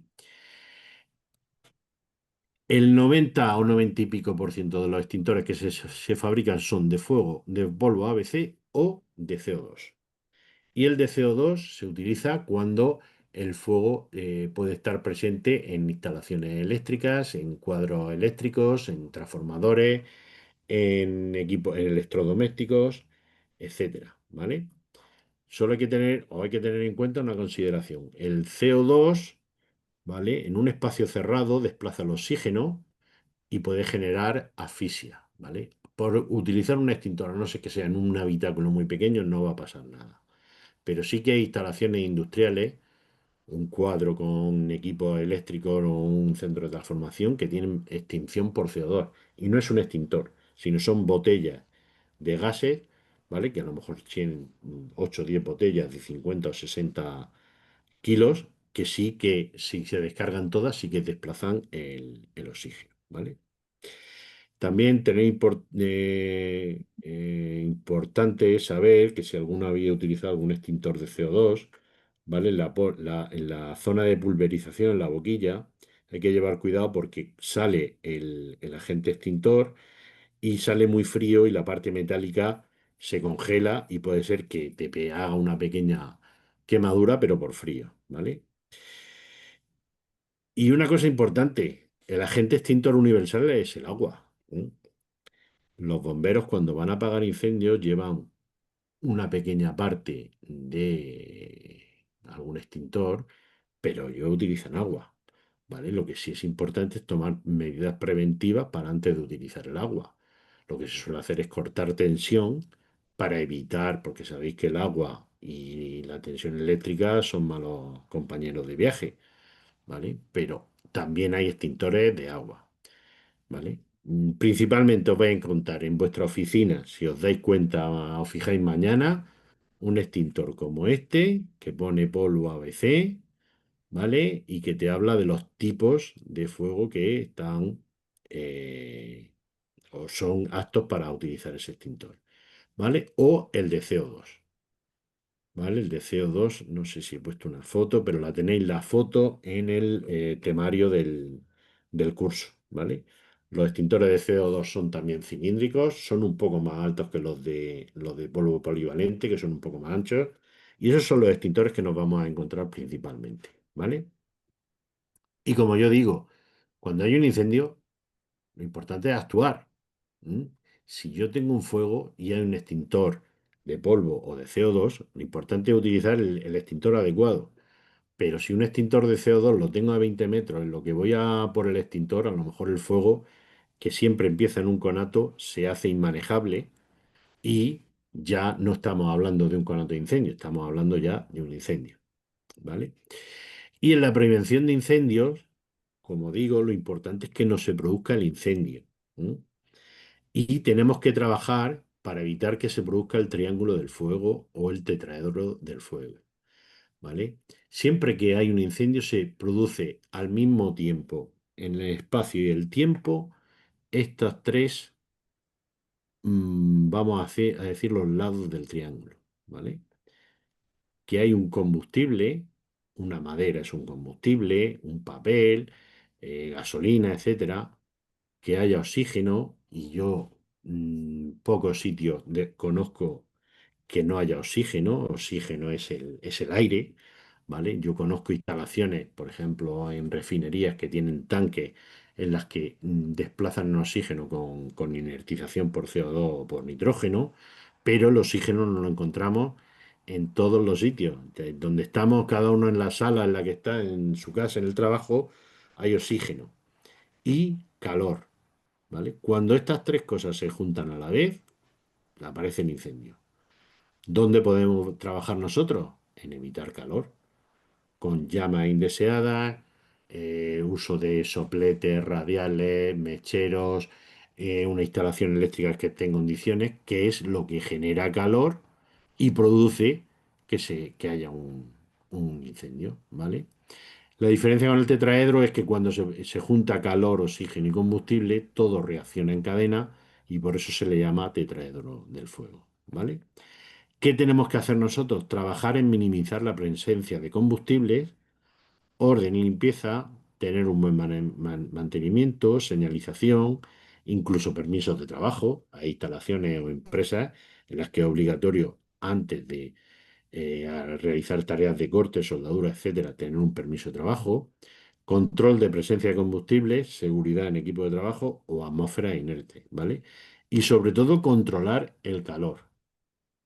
El 90 o 90 y pico por ciento de los extintores que se fabrican son de fuego, de polvo ABC o de CO2. Y el de CO2 se utiliza cuando el fuego puede estar presente en instalaciones eléctricas, en cuadros eléctricos, en transformadores, en equipos, en electrodomésticos, etcétera, ¿vale? Solo hay que tener en cuenta una consideración. El CO2, ¿vale? En un espacio cerrado desplaza el oxígeno y puede generar asfixia, ¿vale? Por utilizar un extintor, a no ser que sea en un habitáculo muy pequeño, no va a pasar nada. Pero sí que hay instalaciones industriales, un cuadro con equipo eléctrico o un centro de transformación que tienen extinción por CO2. Y no es un extintor, sino son botellas de gases, ¿vale? Que a lo mejor tienen 8 o 10 botellas de 50 o 60 kilos, que sí que si se descargan todas, sí que desplazan el oxígeno, ¿vale? También importante es saber que si alguno había utilizado algún extintor de CO2, ¿vale? En la zona de pulverización, en la boquilla, hay que llevar cuidado porque sale el agente extintor y sale muy frío y la parte metálica se congela y puede ser que haga una pequeña quemadura, pero por frío, ¿vale? Y una cosa importante, el agente extintor universal es el agua, ¿eh? Los bomberos cuando van a apagar incendios llevan una pequeña parte de algún extintor, pero ellos utilizan agua, ¿vale? Lo que sí es importante es tomar medidas preventivas para antes de utilizar el agua. Lo que se suele hacer es cortar tensión para evitar, porque sabéis que el agua y la tensión eléctrica son malos compañeros de viaje, ¿vale? Pero también hay extintores de agua. ¿Vale? Principalmente os vais a encontrar en vuestra oficina, si os dais cuenta, os fijáis mañana, un extintor como este, que pone polvo ABC, ¿vale? Y que te habla de los tipos de fuego que están o son aptos para utilizar ese extintor, ¿vale? O el de CO2. ¿Vale? El de CO2, no sé si he puesto una foto, pero la tenéis la foto en el temario del curso, ¿vale? Los extintores de CO2 son también cilíndricos, son un poco más altos que los de polvo polivalente, que son un poco más anchos, y esos son los extintores que nos vamos a encontrar principalmente, ¿vale? Y como yo digo, cuando hay un incendio, lo importante es actuar. ¿Mm? Si yo tengo un fuego y hay un extintor de polvo o de CO2, lo importante es utilizar el extintor adecuado. Pero si un extintor de CO2 lo tengo a 20 metros, en lo que voy a por el extintor, a lo mejor el fuego, que siempre empieza en un conato, se hace inmanejable y ya no estamos hablando de un conato de incendio, estamos hablando ya de un incendio. ¿Vale? Y en la prevención de incendios, como digo, lo importante es que no se produzca el incendio. ¿Mm? Y tenemos que trabajar para evitar que se produzca el triángulo del fuego o el tetraedro del fuego, ¿vale? Siempre que hay un incendio se produce al mismo tiempo, en el espacio y el tiempo, estos tres, a decir los lados del triángulo, ¿vale? Que hay un combustible, una madera es un combustible, un papel, gasolina, etcétera, que haya oxígeno y yo pocos sitios conozco que no haya oxígeno, oxígeno es el aire, ¿vale? Yo conozco instalaciones, por ejemplo, en refinerías que tienen tanques en las que desplazan el oxígeno con inertización por CO2 o por nitrógeno, pero el oxígeno no lo encontramos en todos los sitios. Donde estamos, cada uno en la sala en la que está, en su casa, en el trabajo, hay oxígeno y calor, ¿vale? Cuando estas tres cosas se juntan a la vez, aparece el incendio. ¿Dónde podemos trabajar nosotros? En evitar calor, con llamas indeseadas, uso de sopletes radiales, mecheros, una instalación eléctrica que esté en condiciones, que es lo que genera calor y produce que haya un incendio, ¿vale? La diferencia con el tetraedro es que cuando se junta calor, oxígeno y combustible, todo reacciona en cadena y por eso se le llama tetraedro del fuego, ¿vale? ¿Qué tenemos que hacer nosotros? Trabajar en minimizar la presencia de combustibles, orden y limpieza, tener un buen mantenimiento, señalización, incluso permisos de trabajo. Hay instalaciones o empresas en las que es obligatorio, antes de realizar tareas de corte, soldadura, etcétera, tener un permiso de trabajo, control de presencia de combustible, seguridad en equipo de trabajo o atmósfera inerte, ¿vale? y sobre todo controlar el calor,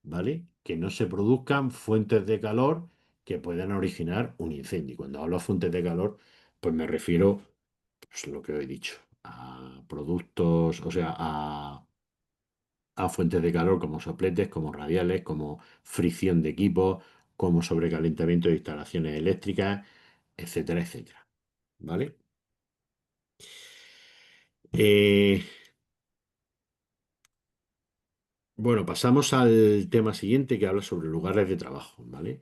¿vale? Que no se produzcan fuentes de calor que puedan originar un incendio. Y cuando hablo de fuentes de calor, pues me refiero, pues, lo que he dicho, a productos, o sea, a fuentes de calor como sopletes, como radiales, como fricción de equipos, como sobrecalentamiento de instalaciones eléctricas, etcétera, etcétera. ¿Vale? Eh, bueno, pasamos al tema siguiente que habla sobre lugares de trabajo, ¿vale?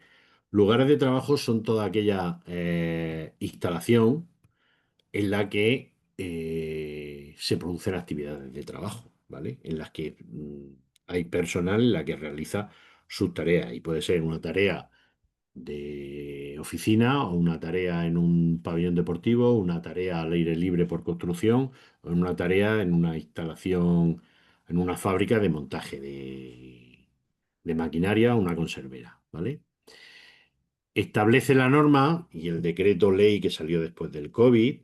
Lugares de trabajo son toda aquella instalación en la que se producen actividades de trabajo, ¿vale? En las que hay personal en la que realiza sus tareas y puede ser una tarea de oficina o una tarea en un pabellón deportivo, una tarea al aire libre por construcción o una tarea en una instalación, en una fábrica de montaje de maquinaria o una conservera, ¿vale? Establece la norma y el decreto ley que salió después del COVID,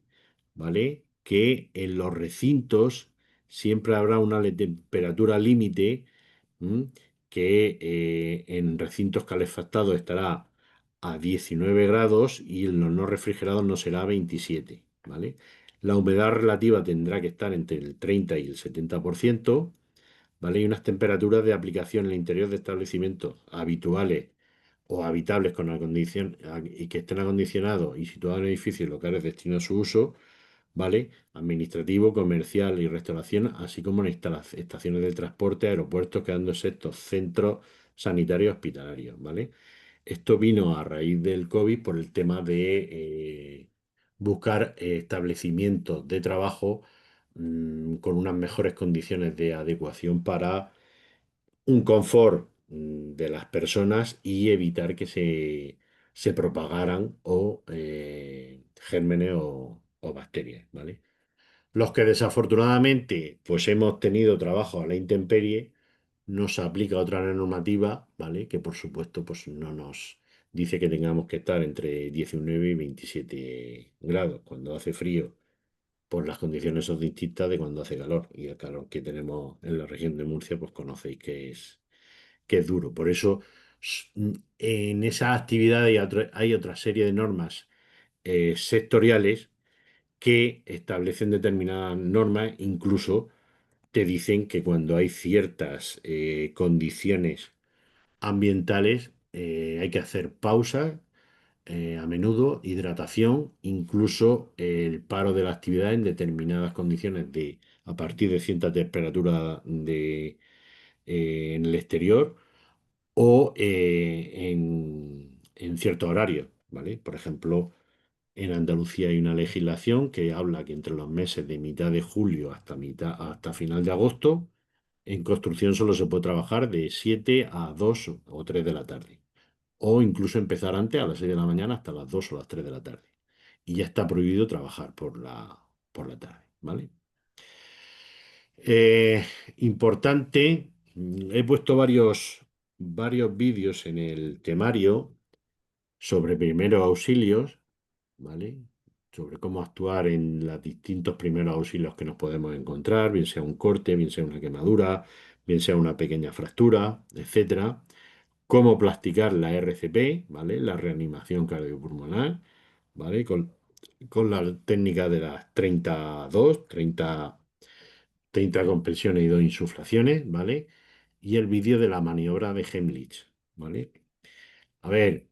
¿vale? Que en los recintos siempre habrá una temperatura límite, ¿m? Que en recintos calefactados estará a 19 grados y en los no refrigerados no será 27, ¿vale? La humedad relativa tendrá que estar entre el 30 y el 70%, ¿vale? Y unas temperaturas de aplicación en el interior de establecimientos habituales o habitables y que estén acondicionados y situados en edificios y locales destinados a su uso, ¿vale? Administrativo, comercial y restauración, así como en estaciones de transporte, aeropuertos, quedando exentos centros sanitarios hospitalarios, ¿vale? Esto vino a raíz del COVID por el tema de buscar establecimientos de trabajo con unas mejores condiciones de adecuación para un confort de las personas y evitar que se propagaran o gérmenes o bacterias, ¿vale? Los que desafortunadamente pues hemos tenido trabajo a la intemperie, nos aplica otra normativa, ¿vale? Que por supuesto pues no nos dice que tengamos que estar entre 19 y 27 grados. Cuando hace frío, pues las condiciones son distintas de cuando hace calor. Y el calor que tenemos en la región de Murcia, pues conocéis que es duro. Por eso, en esa actividad hay otra serie de normas sectoriales que establecen determinadas normas, incluso te dicen que cuando hay ciertas condiciones ambientales hay que hacer pausas a menudo, hidratación, incluso el paro de la actividad en determinadas condiciones a partir de cierta temperatura en el exterior o en cierto horario, ¿vale? Por ejemplo, en Andalucía hay una legislación que habla que entre los meses de mitad de julio hasta final de agosto, en construcción solo se puede trabajar de 7 a 2 o 3 de la tarde. O incluso empezar antes a las 6 de la mañana hasta las 2 o las 3 de la tarde. Y ya está prohibido trabajar por la tarde, ¿vale? Eh, Importante, he puesto varios vídeos en el temario sobre primeros auxilios, ¿vale? Sobre cómo actuar en los distintos primeros auxilios que nos podemos encontrar, bien sea un corte, bien sea una quemadura, bien sea una pequeña fractura, etcétera. Cómo practicar la RCP, ¿vale? La reanimación cardiopulmonar, ¿vale? Con la técnica de las 30 compresiones y 2 insuflaciones, ¿vale? Y el vídeo de la maniobra de Heimlich, ¿vale? A ver,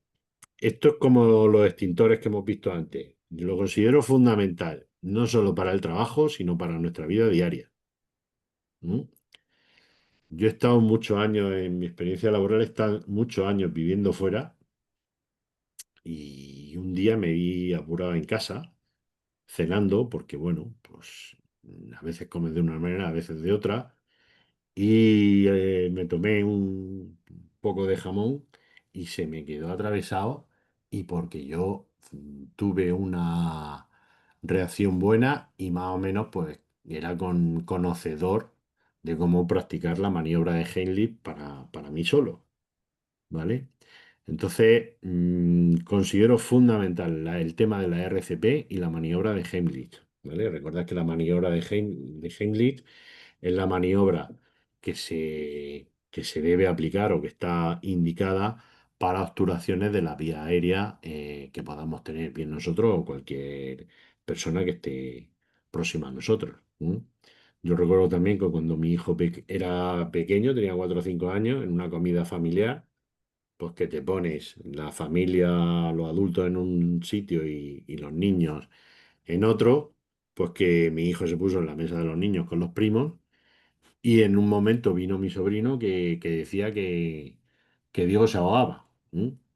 esto es como los extintores que hemos visto antes. Yo lo considero fundamental, no solo para el trabajo, sino para nuestra vida diaria. ¿Mm? Yo he estado muchos años, en mi experiencia laboral, he estado muchos años viviendo fuera y un día me vi apurado en casa, cenando, porque bueno, pues a veces comes de una manera, a veces de otra. Y me tomé un poco de jamón y se me quedó atravesado y porque yo tuve una reacción buena y más o menos pues era conocedor de cómo practicar la maniobra de Heimlich para mí solo, ¿vale? Entonces considero fundamental el tema de la RCP y la maniobra de Heimlich, ¿vale? Recordad que la maniobra de Heimlich es la maniobra que se debe aplicar o que está indicada para obturaciones de la vía aérea que podamos tener, bien nosotros o cualquier persona que esté próxima a nosotros. Yo recuerdo también que cuando mi hijo era pequeño, tenía 4 o 5 años, en una comida familiar, pues que te pones la familia, los adultos en un sitio y los niños en otro, pues que mi hijo se puso en la mesa de los niños con los primos y en un momento vino mi sobrino que decía que Diego se ahogaba.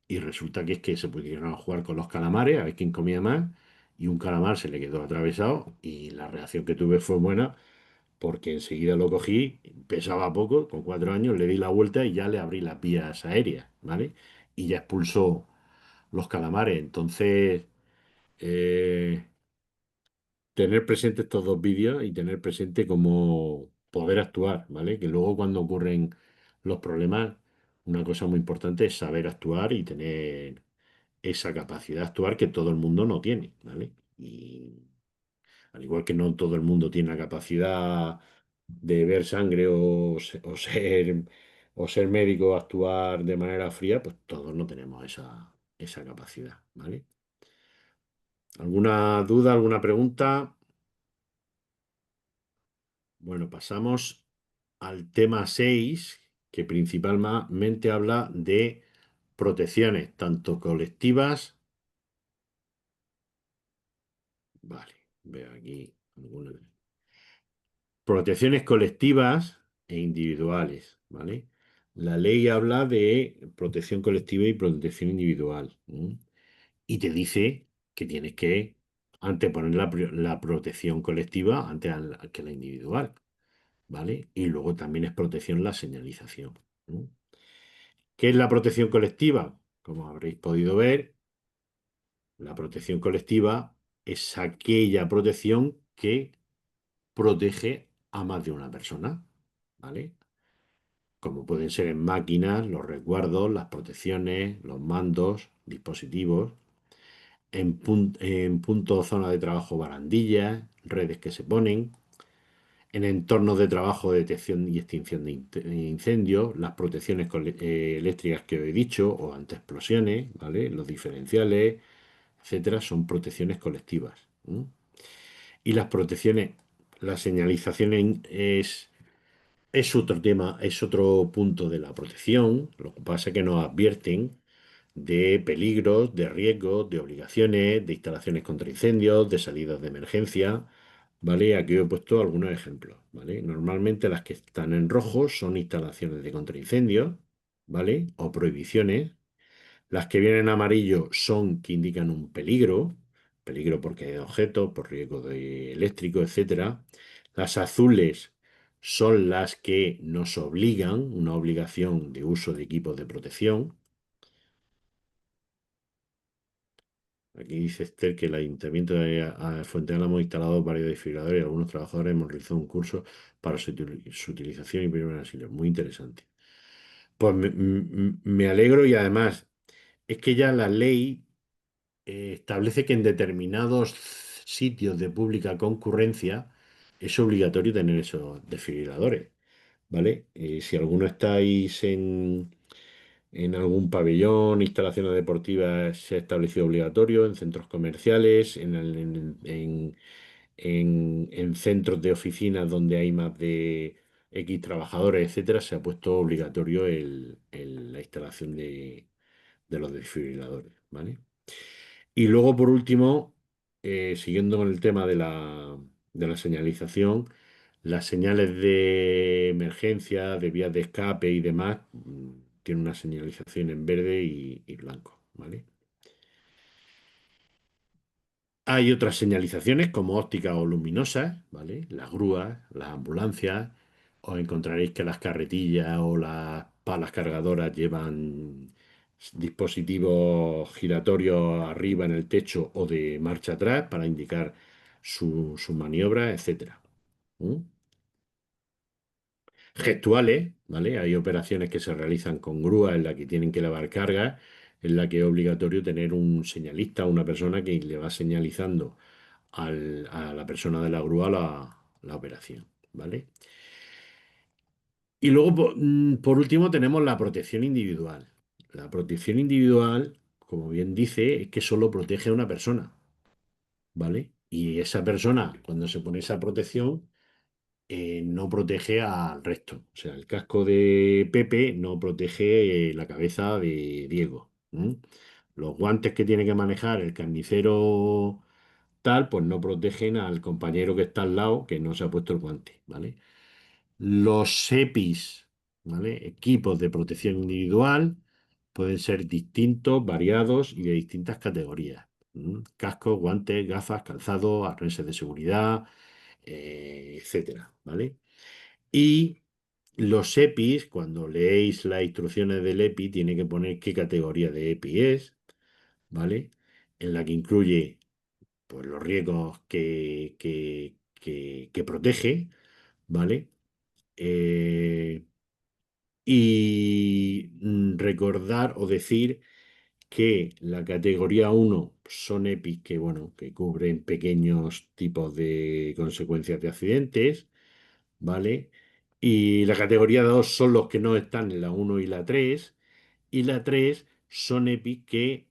Y resulta que es que se pudieron jugar con los calamares, a ver quién comía más, y un calamar se le quedó atravesado y la reacción que tuve fue buena porque enseguida lo cogí, pesaba poco, con 4 años, le di la vuelta y ya le abrí las vías aéreas, ¿vale? Y ya expulsó los calamares. Entonces, eh, tener presente estos dos vídeos y tener presente cómo poder actuar, ¿vale? Que luego cuando ocurren los problemas, una cosa muy importante es saber actuar y tener esa capacidad de actuar que todo el mundo no tiene, ¿vale? Y al igual que no todo el mundo tiene la capacidad de ver sangre o ser médico, actuar de manera fría, pues todos no tenemos esa capacidad, ¿vale? ¿Alguna duda, alguna pregunta? Bueno, pasamos al tema 6, que principalmente habla de protecciones, tanto colectivas, vale, veo aquí algunas. Protecciones colectivas e individuales, ¿vale? La ley habla de protección colectiva y protección individual, y te dice que tienes que anteponer la protección colectiva antes que la individual, ¿vale? Y luego también es protección la señalización, ¿no? ¿Qué es la protección colectiva? Como habréis podido ver, la protección colectiva es aquella protección que protege a más de una persona, ¿vale? Como pueden ser en máquinas, los resguardos, las protecciones, los mandos, dispositivos, en punto o zona de trabajo, barandillas, redes que se ponen, en entornos de trabajo, detección y extinción de incendios, las protecciones eléctricas que os he dicho, o ante explosiones, ¿vale? Los diferenciales, etcétera, son protecciones colectivas. Y las protecciones, la señalización es otro tema, es otro punto de la protección. Lo que pasa es que nos advierten de peligros, de riesgos, de obligaciones, de instalaciones contra incendios, de salidas de emergencia, ¿vale? Aquí he puesto algunos ejemplos, ¿vale? Normalmente las que están en rojo son instalaciones de contraincendios, ¿vale? O prohibiciones. Las que vienen en amarillo son que indican un peligro, peligro porque hay objetos, por riesgo de eléctrico, etcétera. Las azules son las que nos obligan, una obligación de uso de equipos de protección. Aquí dice Esther que el Ayuntamiento de Fuente Álamo ha instalado varios desfibriladores y algunos trabajadores hemos realizado un curso para su utilización y primeros auxilios. Muy interesante. Pues me alegro y además es que ya la ley establece que en determinados sitios de pública concurrencia es obligatorio tener esos desfibriladores, ¿vale? Si alguno estáis en algún pabellón, instalaciones deportivas, se ha establecido obligatorio, en centros comerciales, en centros de oficinas donde hay más de X trabajadores, etcétera, se ha puesto obligatorio la instalación de los desfibriladores, ¿vale? Y luego, por último, siguiendo con el tema de la señalización, las señales de emergencia, de vías de escape y demás, tienen una señalización en verde y blanco, ¿vale? Hay otras señalizaciones como ópticas o luminosas, ¿vale? Las grúas, las ambulancias. Os encontraréis que las carretillas o las palas cargadoras llevan dispositivos giratorios arriba en el techo o de marcha atrás para indicar su maniobra, etcétera. ¿Mm? Gestuales, ¿vale? Hay operaciones que se realizan con grúas en la que tienen que elevar cargas, en la que es obligatorio tener un señalista, una persona que le va señalizando a la persona de la grúa la operación, ¿vale? Y luego, por último, tenemos la protección individual. La protección individual, como bien dice, es que solo protege a una persona, ¿vale? Y esa persona, cuando se pone esa protección, no protege al resto. O sea, el casco de Pepe no protege la cabeza de Diego. ¿M? Los guantes que tiene que manejar el carnicero tal, pues no protegen al compañero que está al lado que no se ha puesto el guante, ¿vale? Los EPIs, ¿vale? Equipos de protección individual, pueden ser distintos, variados y de distintas categorías. Cascos, guantes, gafas, calzado, arneses de seguridad, etcétera, ¿vale? Y los EPIs, cuando leéis las instrucciones del EPI, tiene que poner qué categoría de EPI es, ¿vale? En la que incluye pues, los riesgos que protege, ¿vale? Eh, y recordar o decir que la categoría uno son EPIs que, bueno, que cubren pequeños tipos de consecuencias de accidentes, ¿vale? Y la categoría 2 son los que no están en la uno y la 3 y la 3 son EPIs que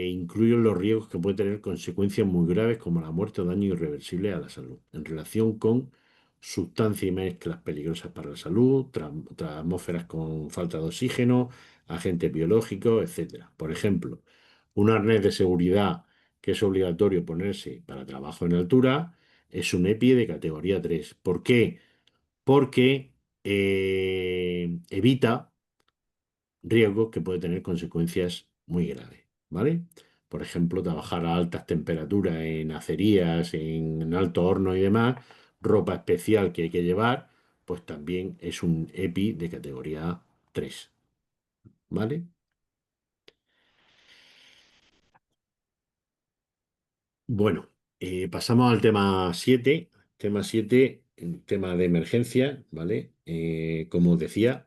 incluyen los riesgos que pueden tener consecuencias muy graves como la muerte o daño irreversible a la salud en relación con sustancias y mezclas peligrosas para la salud, atmósferas con falta de oxígeno, agentes biológicos, etcétera. Por ejemplo, un arnés de seguridad que es obligatorio ponerse para trabajo en altura es un EPI de categoría 3. ¿Por qué? Porque evita riesgos que puede tener consecuencias muy graves, ¿vale? Por ejemplo, trabajar a altas temperaturas en acerías, en alto horno y demás, ropa especial que hay que llevar, pues también es un EPI de categoría 3, ¿vale? Bueno, pasamos al tema 7. Tema 7, tema de emergencia, ¿vale? Como os decía,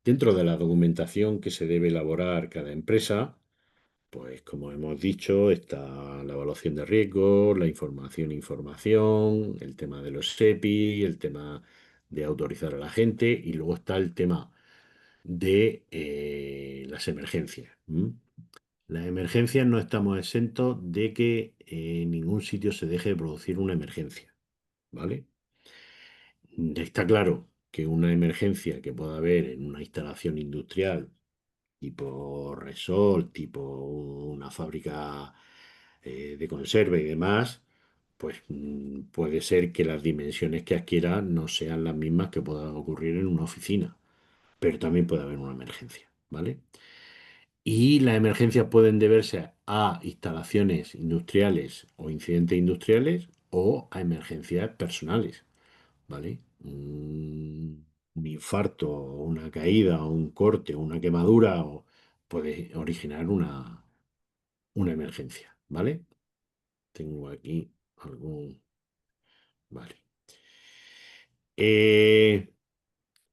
dentro de la documentación que se debe elaborar cada empresa, pues como hemos dicho, está la evaluación de riesgos, la información, el tema de los SEPI, el tema de autorizar a la gente y luego está el tema de las emergencias. Las emergencias no estamos exentos de que en ningún sitio se deje de producir una emergencia, ¿vale? Está claro que una emergencia que pueda haber en una instalación industrial tipo Resol, tipo una fábrica de conserva y demás, pues puede ser que las dimensiones que adquiera no sean las mismas que puedan ocurrir en una oficina, pero también puede haber una emergencia, ¿vale? Y las emergencias pueden deberse a instalaciones industriales o incidentes industriales o a emergencias personales, ¿vale? Un infarto, o una caída, o un corte, o una quemadura puede originar una emergencia, ¿vale? Tengo aquí algún... Vale. Eh,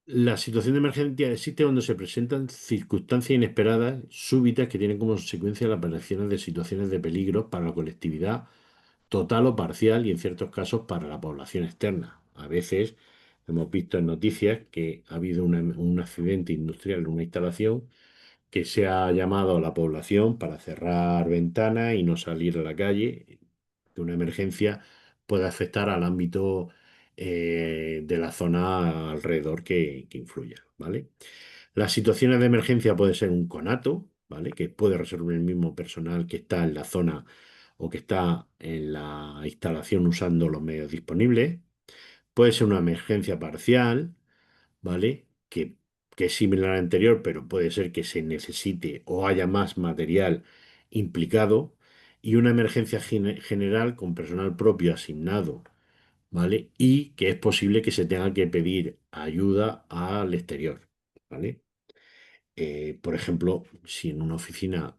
la situación de emergencia existe cuando se presentan circunstancias inesperadas, súbitas, que tienen como consecuencia las apariciones de situaciones de peligro para la colectividad total o parcial y en ciertos casos para la población externa. A veces hemos visto en noticias que ha habido un accidente industrial en una instalación que se ha llamado a la población para cerrar ventanas y no salir a la calle, que una emergencia puede afectar al ámbito de la zona alrededor que influya, ¿vale? Las situaciones de emergencia pueden ser un conato, ¿vale? Que puede resolver el mismo personal que está en la zona o que está en la instalación usando los medios disponibles. Puede ser una emergencia parcial, ¿vale? Que es similar a la anterior, pero puede ser que se necesite o haya más material implicado. Y una emergencia general con personal propio asignado, ¿vale? Y que es posible que se tenga que pedir ayuda al exterior, ¿vale? Por ejemplo, si en una oficina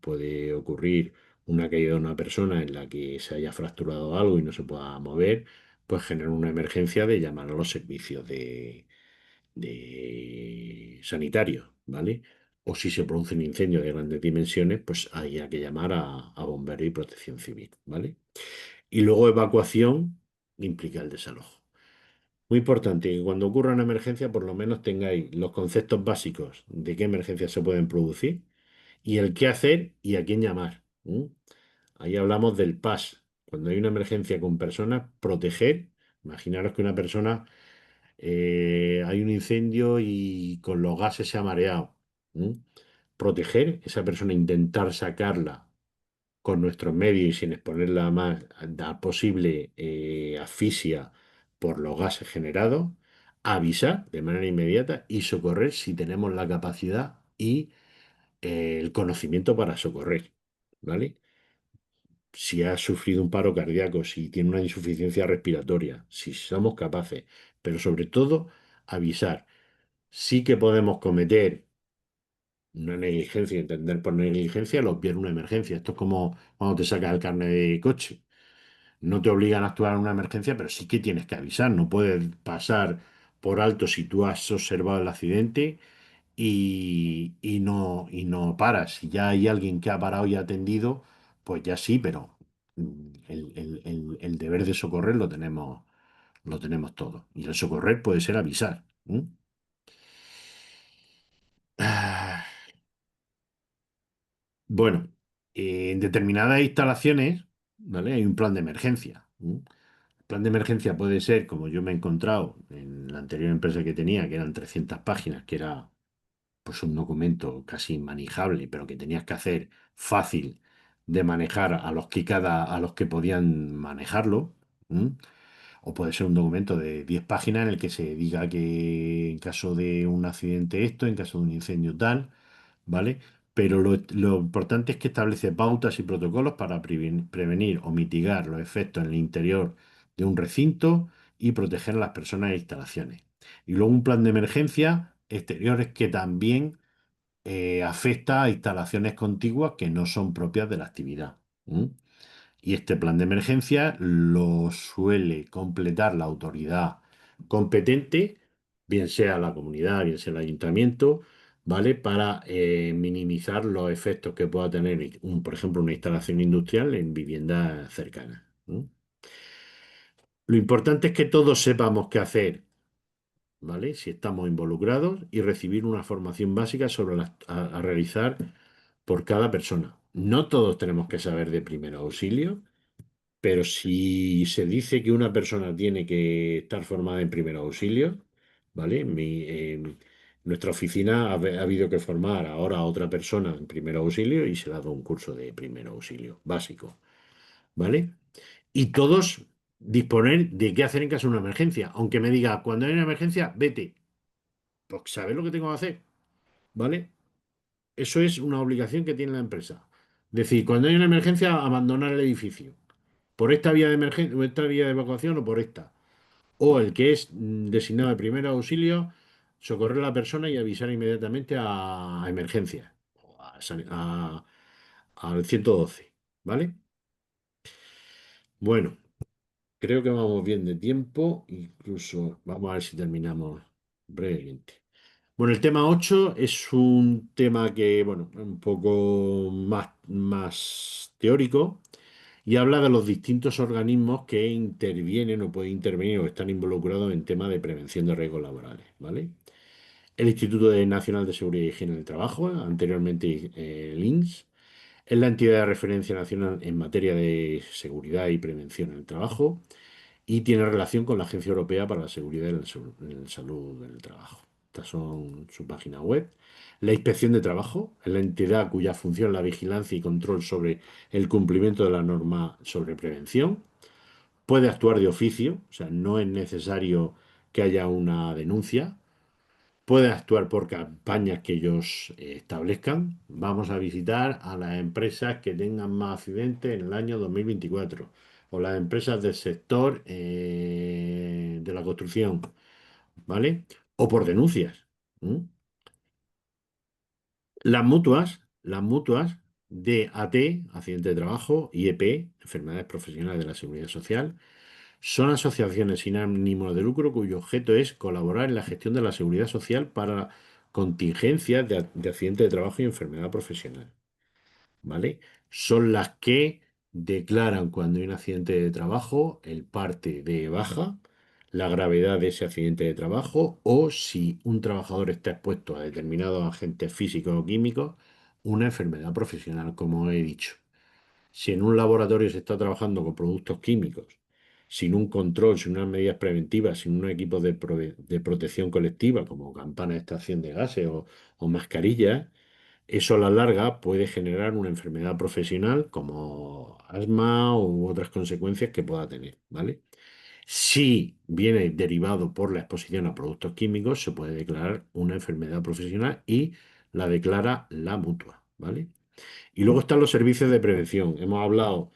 puede ocurrir una caída de una persona en la que se haya fracturado algo y no se pueda mover, pues genera una emergencia de llamar a los servicios de sanitarios, ¿vale? O si se produce un incendio de grandes dimensiones, pues hay que llamar a bomberos y protección civil, ¿vale? Y luego evacuación implica el desalojo. Muy importante que cuando ocurra una emergencia, por lo menos tengáis los conceptos básicos de qué emergencias se pueden producir y el qué hacer y a quién llamar. Ahí hablamos del PAS. Cuando hay una emergencia con personas, proteger. Imaginaros que una persona, hay un incendio y con los gases se ha mareado. ¿m? Proteger esa persona, intentar sacarla con nuestros medios y sin exponerla a más a posible asfixia por los gases generados, avisar de manera inmediata y socorrer si tenemos la capacidad y el conocimiento para socorrer, ¿vale? Si ha sufrido un paro cardíaco, si tiene una insuficiencia respiratoria, si somos capaces, pero sobre todo avisar. Sí que podemos cometer una negligencia, entender por negligencia el obviar una emergencia. Esto es como cuando te sacas el carnet de coche. No te obligan a actuar en una emergencia, pero sí que tienes que avisar. No puedes pasar por alto si tú has observado el accidente y no paras. Si ya hay alguien que ha parado y atendido, pues ya sí, pero el deber de socorrer lo tenemos todos. Y el socorrer puede ser avisar. Ah, Bueno, en determinadas instalaciones, ¿vale? Hay un plan de emergencia. El plan de emergencia puede ser, como yo me he encontrado en la anterior empresa que tenía, que eran 300 páginas, que era pues un documento casi inmanejable, pero que tenías que hacer fácil de manejar a los que podían manejarlo. ¿m? O puede ser un documento de 10 páginas en el que se diga que en caso de un accidente esto, en caso de un incendio tal, ¿vale? Pero lo importante es que establece pautas y protocolos para prevenir o mitigar los efectos en el interior de un recinto y proteger a las personas e instalaciones. Y luego un plan de emergencia exteriores que también afecta a instalaciones contiguas que no son propias de la actividad. Y este plan de emergencia lo suele completar la autoridad competente, bien sea la comunidad, bien sea el ayuntamiento, ¿vale? Para minimizar los efectos que pueda tener, por ejemplo, una instalación industrial en viviendas cercanas. Lo importante es que todos sepamos qué hacer, ¿vale? Si estamos involucrados y recibir una formación básica sobre a realizar por cada persona. No todos tenemos que saber de primer auxilio. Pero si se dice que una persona tiene que estar formada en primer auxilio, ¿vale? Nuestra oficina ha habido que formar ahora a otra persona en primer auxilio y se le ha dado un curso de primer auxilio básico, ¿vale? Y todos disponer de qué hacer en caso de una emergencia. Aunque me diga, cuando hay una emergencia, vete. Pues sabes lo que tengo que hacer, ¿vale? Eso es una obligación que tiene la empresa. Decir, cuando hay una emergencia, abandonar el edificio por esta vía de emergencia, esta vía de evacuación o por esta. O el que es designado de primer auxilio, socorrer a la persona y avisar inmediatamente a emergencia, o al 112, ¿vale? Bueno, creo que vamos bien de tiempo, incluso vamos a ver si terminamos brevemente. Bueno, el tema 8 es un tema que, bueno, es un poco más teórico. Y habla de los distintos organismos que intervienen o pueden intervenir o están involucrados en temas de prevención de riesgos laborales, ¿vale? El Nacional de Seguridad y Higiene del Trabajo, anteriormente el INS, es la entidad de referencia nacional en materia de seguridad y prevención en el trabajo y tiene relación con la Agencia Europea para la Seguridad en la Salud en el Trabajo. Estas son su página web. La Inspección de Trabajo es la entidad cuya función es la vigilancia y control sobre el cumplimiento de la norma sobre prevención. Puede actuar de oficio, o sea, no es necesario que haya una denuncia. Puede actuar por campañas que ellos establezcan. Vamos a visitar a las empresas que tengan más accidentes en el año 2024 o las empresas del sector de la construcción, ¿vale? O por denuncias. ¿m? Las mutuas de AT, accidente de trabajo, IEP, enfermedades profesionales de la seguridad social, son asociaciones sin ánimo de lucro cuyo objeto es colaborar en la gestión de la seguridad social para contingencias de accidente de trabajo y enfermedad profesional, ¿vale? Son las que declaran cuando hay un accidente de trabajo el parte de baja, la gravedad de ese accidente de trabajo o si un trabajador está expuesto a determinados agentes físicos o químicos, una enfermedad profesional, como he dicho. Si en un laboratorio se está trabajando con productos químicos, sin un control, sin unas medidas preventivas, sin un equipo de protección colectiva, como campanas de extracción de gases o mascarillas, eso a la larga puede generar una enfermedad profesional como asma u otras consecuencias que pueda tener, ¿vale? Si viene derivado por la exposición a productos químicos, se puede declarar una enfermedad profesional y la declara la mutua, ¿vale? Y luego están los servicios de prevención. Hemos hablado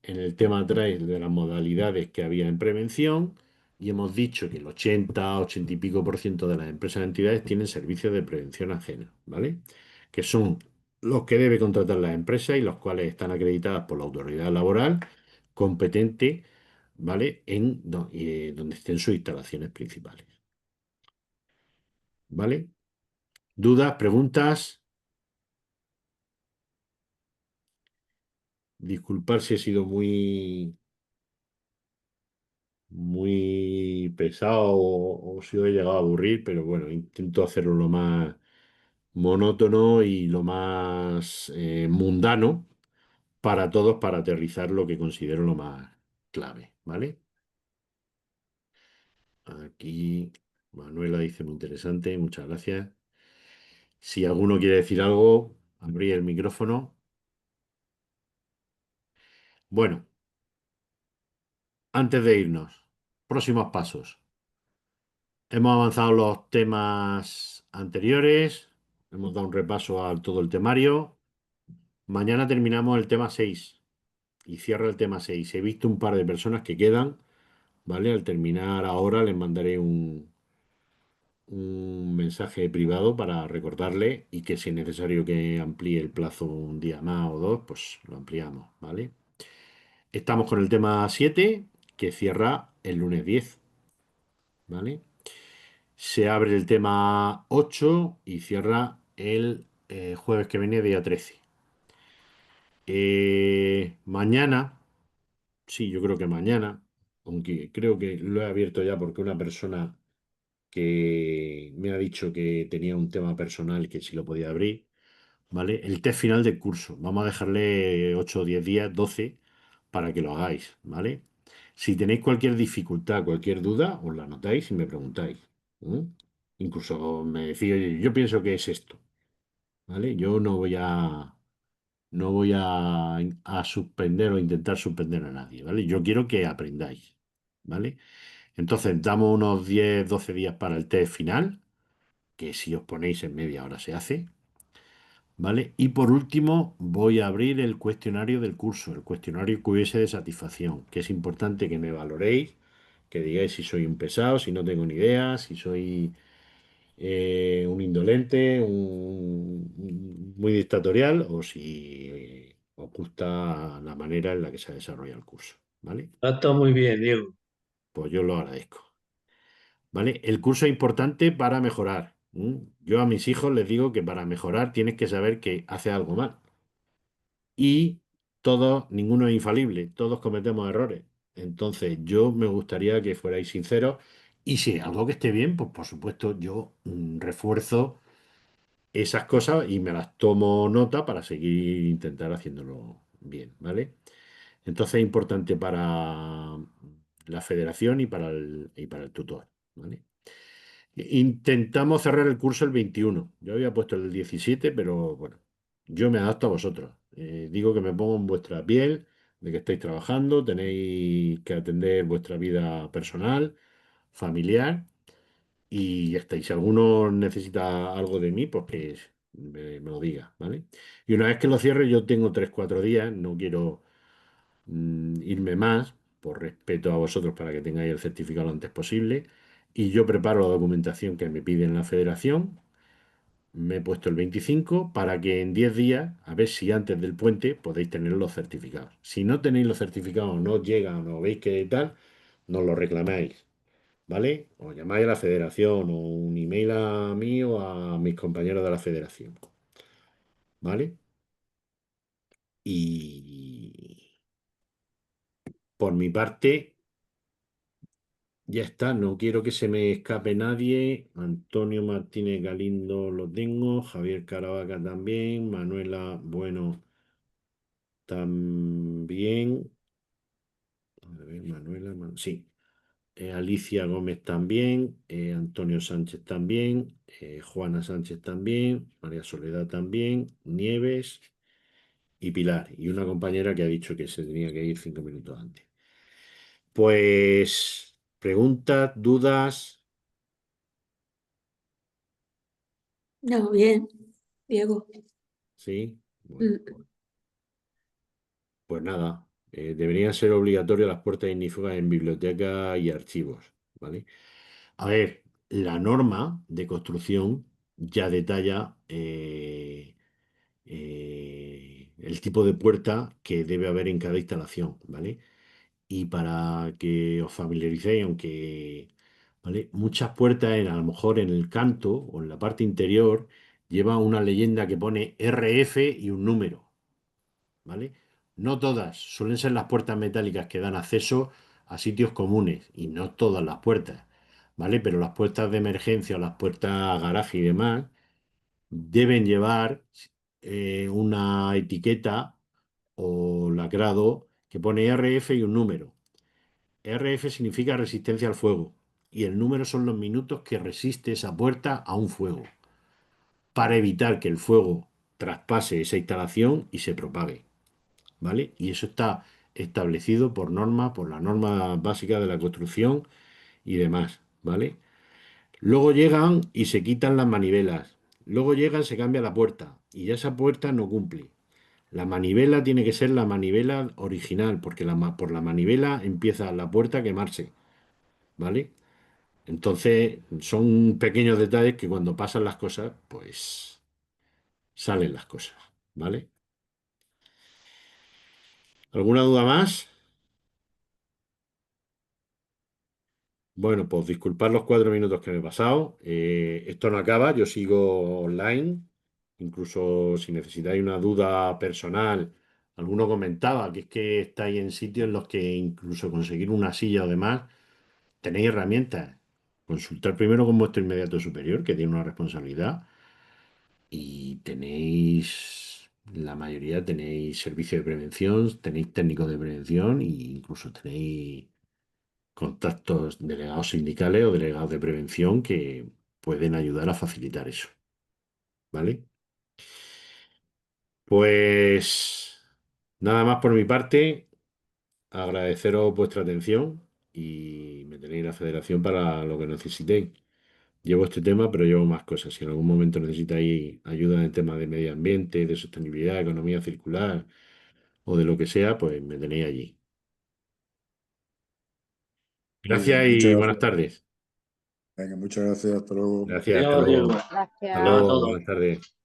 en el tema 3 de las modalidades que había en prevención y hemos dicho que el 80 y pico por ciento de las empresas y entidades tienen servicios de prevención ajena, ¿vale? Que son los que debe contratar la empresa y los cuales están acreditadas por la autoridad laboral competente, ¿vale? Donde estén sus instalaciones principales, ¿vale? ¿Dudas, preguntas? Disculpar si he sido muy pesado o si os he llegado a aburrir, pero bueno, intento hacerlo lo más monótono y lo más mundano para todos para aterrizar lo que considero lo más clave, ¿vale? Aquí Manuela dice muy interesante, muchas gracias. Si alguno quiere decir algo, abrí el micrófono. Bueno, antes de irnos, próximos pasos. Hemos avanzado los temas anteriores, hemos dado un repaso a todo el temario. Mañana terminamos el tema 6 y cierra el tema 6. He visto un par de personas que quedan, ¿vale? Al terminar ahora les mandaré un mensaje privado para recordarle y que si es necesario que amplíe el plazo un día más o dos, pues lo ampliamos, ¿vale? Estamos con el tema 7 que cierra el lunes 10, ¿vale? Se abre el tema 8 y cierra el jueves que viene, día 13. Mañana, sí, yo creo que mañana, aunque creo que lo he abierto ya porque una persona que me ha dicho que tenía un tema personal que si lo podía abrir, ¿vale? El test final del curso. Vamos a dejarle 8 o 10 días, 12, para que lo hagáis, ¿vale? Si tenéis cualquier dificultad, cualquier duda, os la anotáis y me preguntáis. ¿Mm? Incluso me decís, oye, yo pienso que es esto, ¿vale? Yo no voy a suspender o intentar suspender a nadie, ¿vale? Yo quiero que aprendáis, ¿vale? Entonces, damos unos 10 12 días para el test final, que si os ponéis en media hora se hace, ¿vale? Y por último, voy a abrir el cuestionario del curso, el cuestionario QS de satisfacción, que es importante que me valoréis, que digáis si soy un pesado, si no tengo ni idea, si soy un indolente, muy dictatorial o si os gusta la manera en la que se desarrolla el curso, ¿vale? Está muy bien, Diego. Pues yo lo agradezco, ¿vale? El curso es importante para mejorar. Yo a mis hijos les digo que para mejorar tienes que saber que hace algo mal. Y todos, ninguno es infalible, todos cometemos errores. Entonces, yo me gustaría que fuerais sinceros y si hay algo que esté bien, pues por supuesto yo refuerzo esas cosas y me las tomo nota para seguir intentar haciéndolo bien, ¿vale? Entonces es importante para la federación y para el tutor, ¿vale? Intentamos cerrar el curso el 21. Yo había puesto el 17, pero bueno, yo me adapto a vosotros. Digo que me pongo en vuestra piel, de que estáis trabajando, tenéis que atender vuestra vida personal, familiar y ya está. Y si alguno necesita algo de mí, pues que me lo diga, ¿vale? Y una vez que lo cierre, yo tengo 3 4 días, no quiero irme más, por respeto a vosotros, para que tengáis el certificado lo antes posible. Y yo preparo la documentación que me piden la federación. Me he puesto el 25 para que en 10 días, a ver si antes del puente podéis tener los certificados. Si no tenéis los certificados, no os llegan o veis que tal, nos lo reclamáis. ¿Vale? O llamáis a la federación o un email a mí o a mis compañeros de la federación. ¿Vale? Y por mi parte, Ya está, no quiero que se me escape nadie. Antonio Martínez Galindo lo tengo, Javier Caravaca también, Manuela Bueno también. A ver, Manuela, sí. Alicia Gómez también, Antonio Sánchez también, Juana Sánchez también, María Soledad también, Nieves y Pilar. Y una compañera que ha dicho que se tenía que ir 5 minutos antes. Pues, preguntas, dudas, No, bien, Diego. ¿sí? Bueno, Mm. pues nada, deberían ser obligatorias las puertas ignífugas en bibliotecas y archivos, ¿vale? A ver, la norma de construcción ya detalla el tipo de puerta que debe haber en cada instalación, ¿vale? Y para que os familiaricéis, aunque, ¿vale? Muchas puertas, a lo mejor en el canto o en la parte interior, lleva una leyenda que pone RF y un número, ¿vale? No todas, suelen ser las puertas metálicas que dan acceso a sitios comunes y no todas las puertas, ¿vale? Pero las puertas de emergencia o las puertas a garaje y demás deben llevar una etiqueta o lacrado que pone RF y un número. RF significa resistencia al fuego y el número son los minutos que resiste esa puerta a un fuego para evitar que el fuego traspase esa instalación y se propague, ¿vale? Y eso está establecido por norma, por la norma básica de la construcción y demás, ¿vale? Luego llegan y se quitan las manivelas. Luego llegan, se cambia la puerta y ya esa puerta no cumple. La manivela tiene que ser la manivela original, porque por la manivela empieza la puerta a quemarse, ¿vale? Entonces, son pequeños detalles que cuando pasan las cosas, pues salen las cosas, ¿vale? ¿Alguna duda más? Bueno, pues disculpad los 4 minutos que me he pasado. Esto no acaba, yo sigo online. Incluso si necesitáis una duda personal, alguno comentaba que es que estáis en sitios en los que incluso conseguir una silla o demás, tenéis herramientas. Consultar primero con vuestro inmediato superior, que tiene una responsabilidad, y la mayoría tenéis servicio de prevención, tenéis técnicos de prevención e incluso tenéis contactos delegados sindicales o delegados de prevención que pueden ayudar a facilitar eso, ¿vale? Pues nada más por mi parte, agradeceros vuestra atención y me tenéis en la federación para lo que necesitéis. Llevo este tema, pero llevo más cosas. Si en algún momento necesitáis ayuda en el tema de medio ambiente, de sostenibilidad, economía circular o de lo que sea, pues me tenéis allí. Muy bien, Gracias muchas y buenas gracias. tardes. Venga, muchas gracias. Hasta luego. Gracias, hasta Adiós, Diego. luego. Hasta Gracias. Adiós a luego, todos. buenas tardes.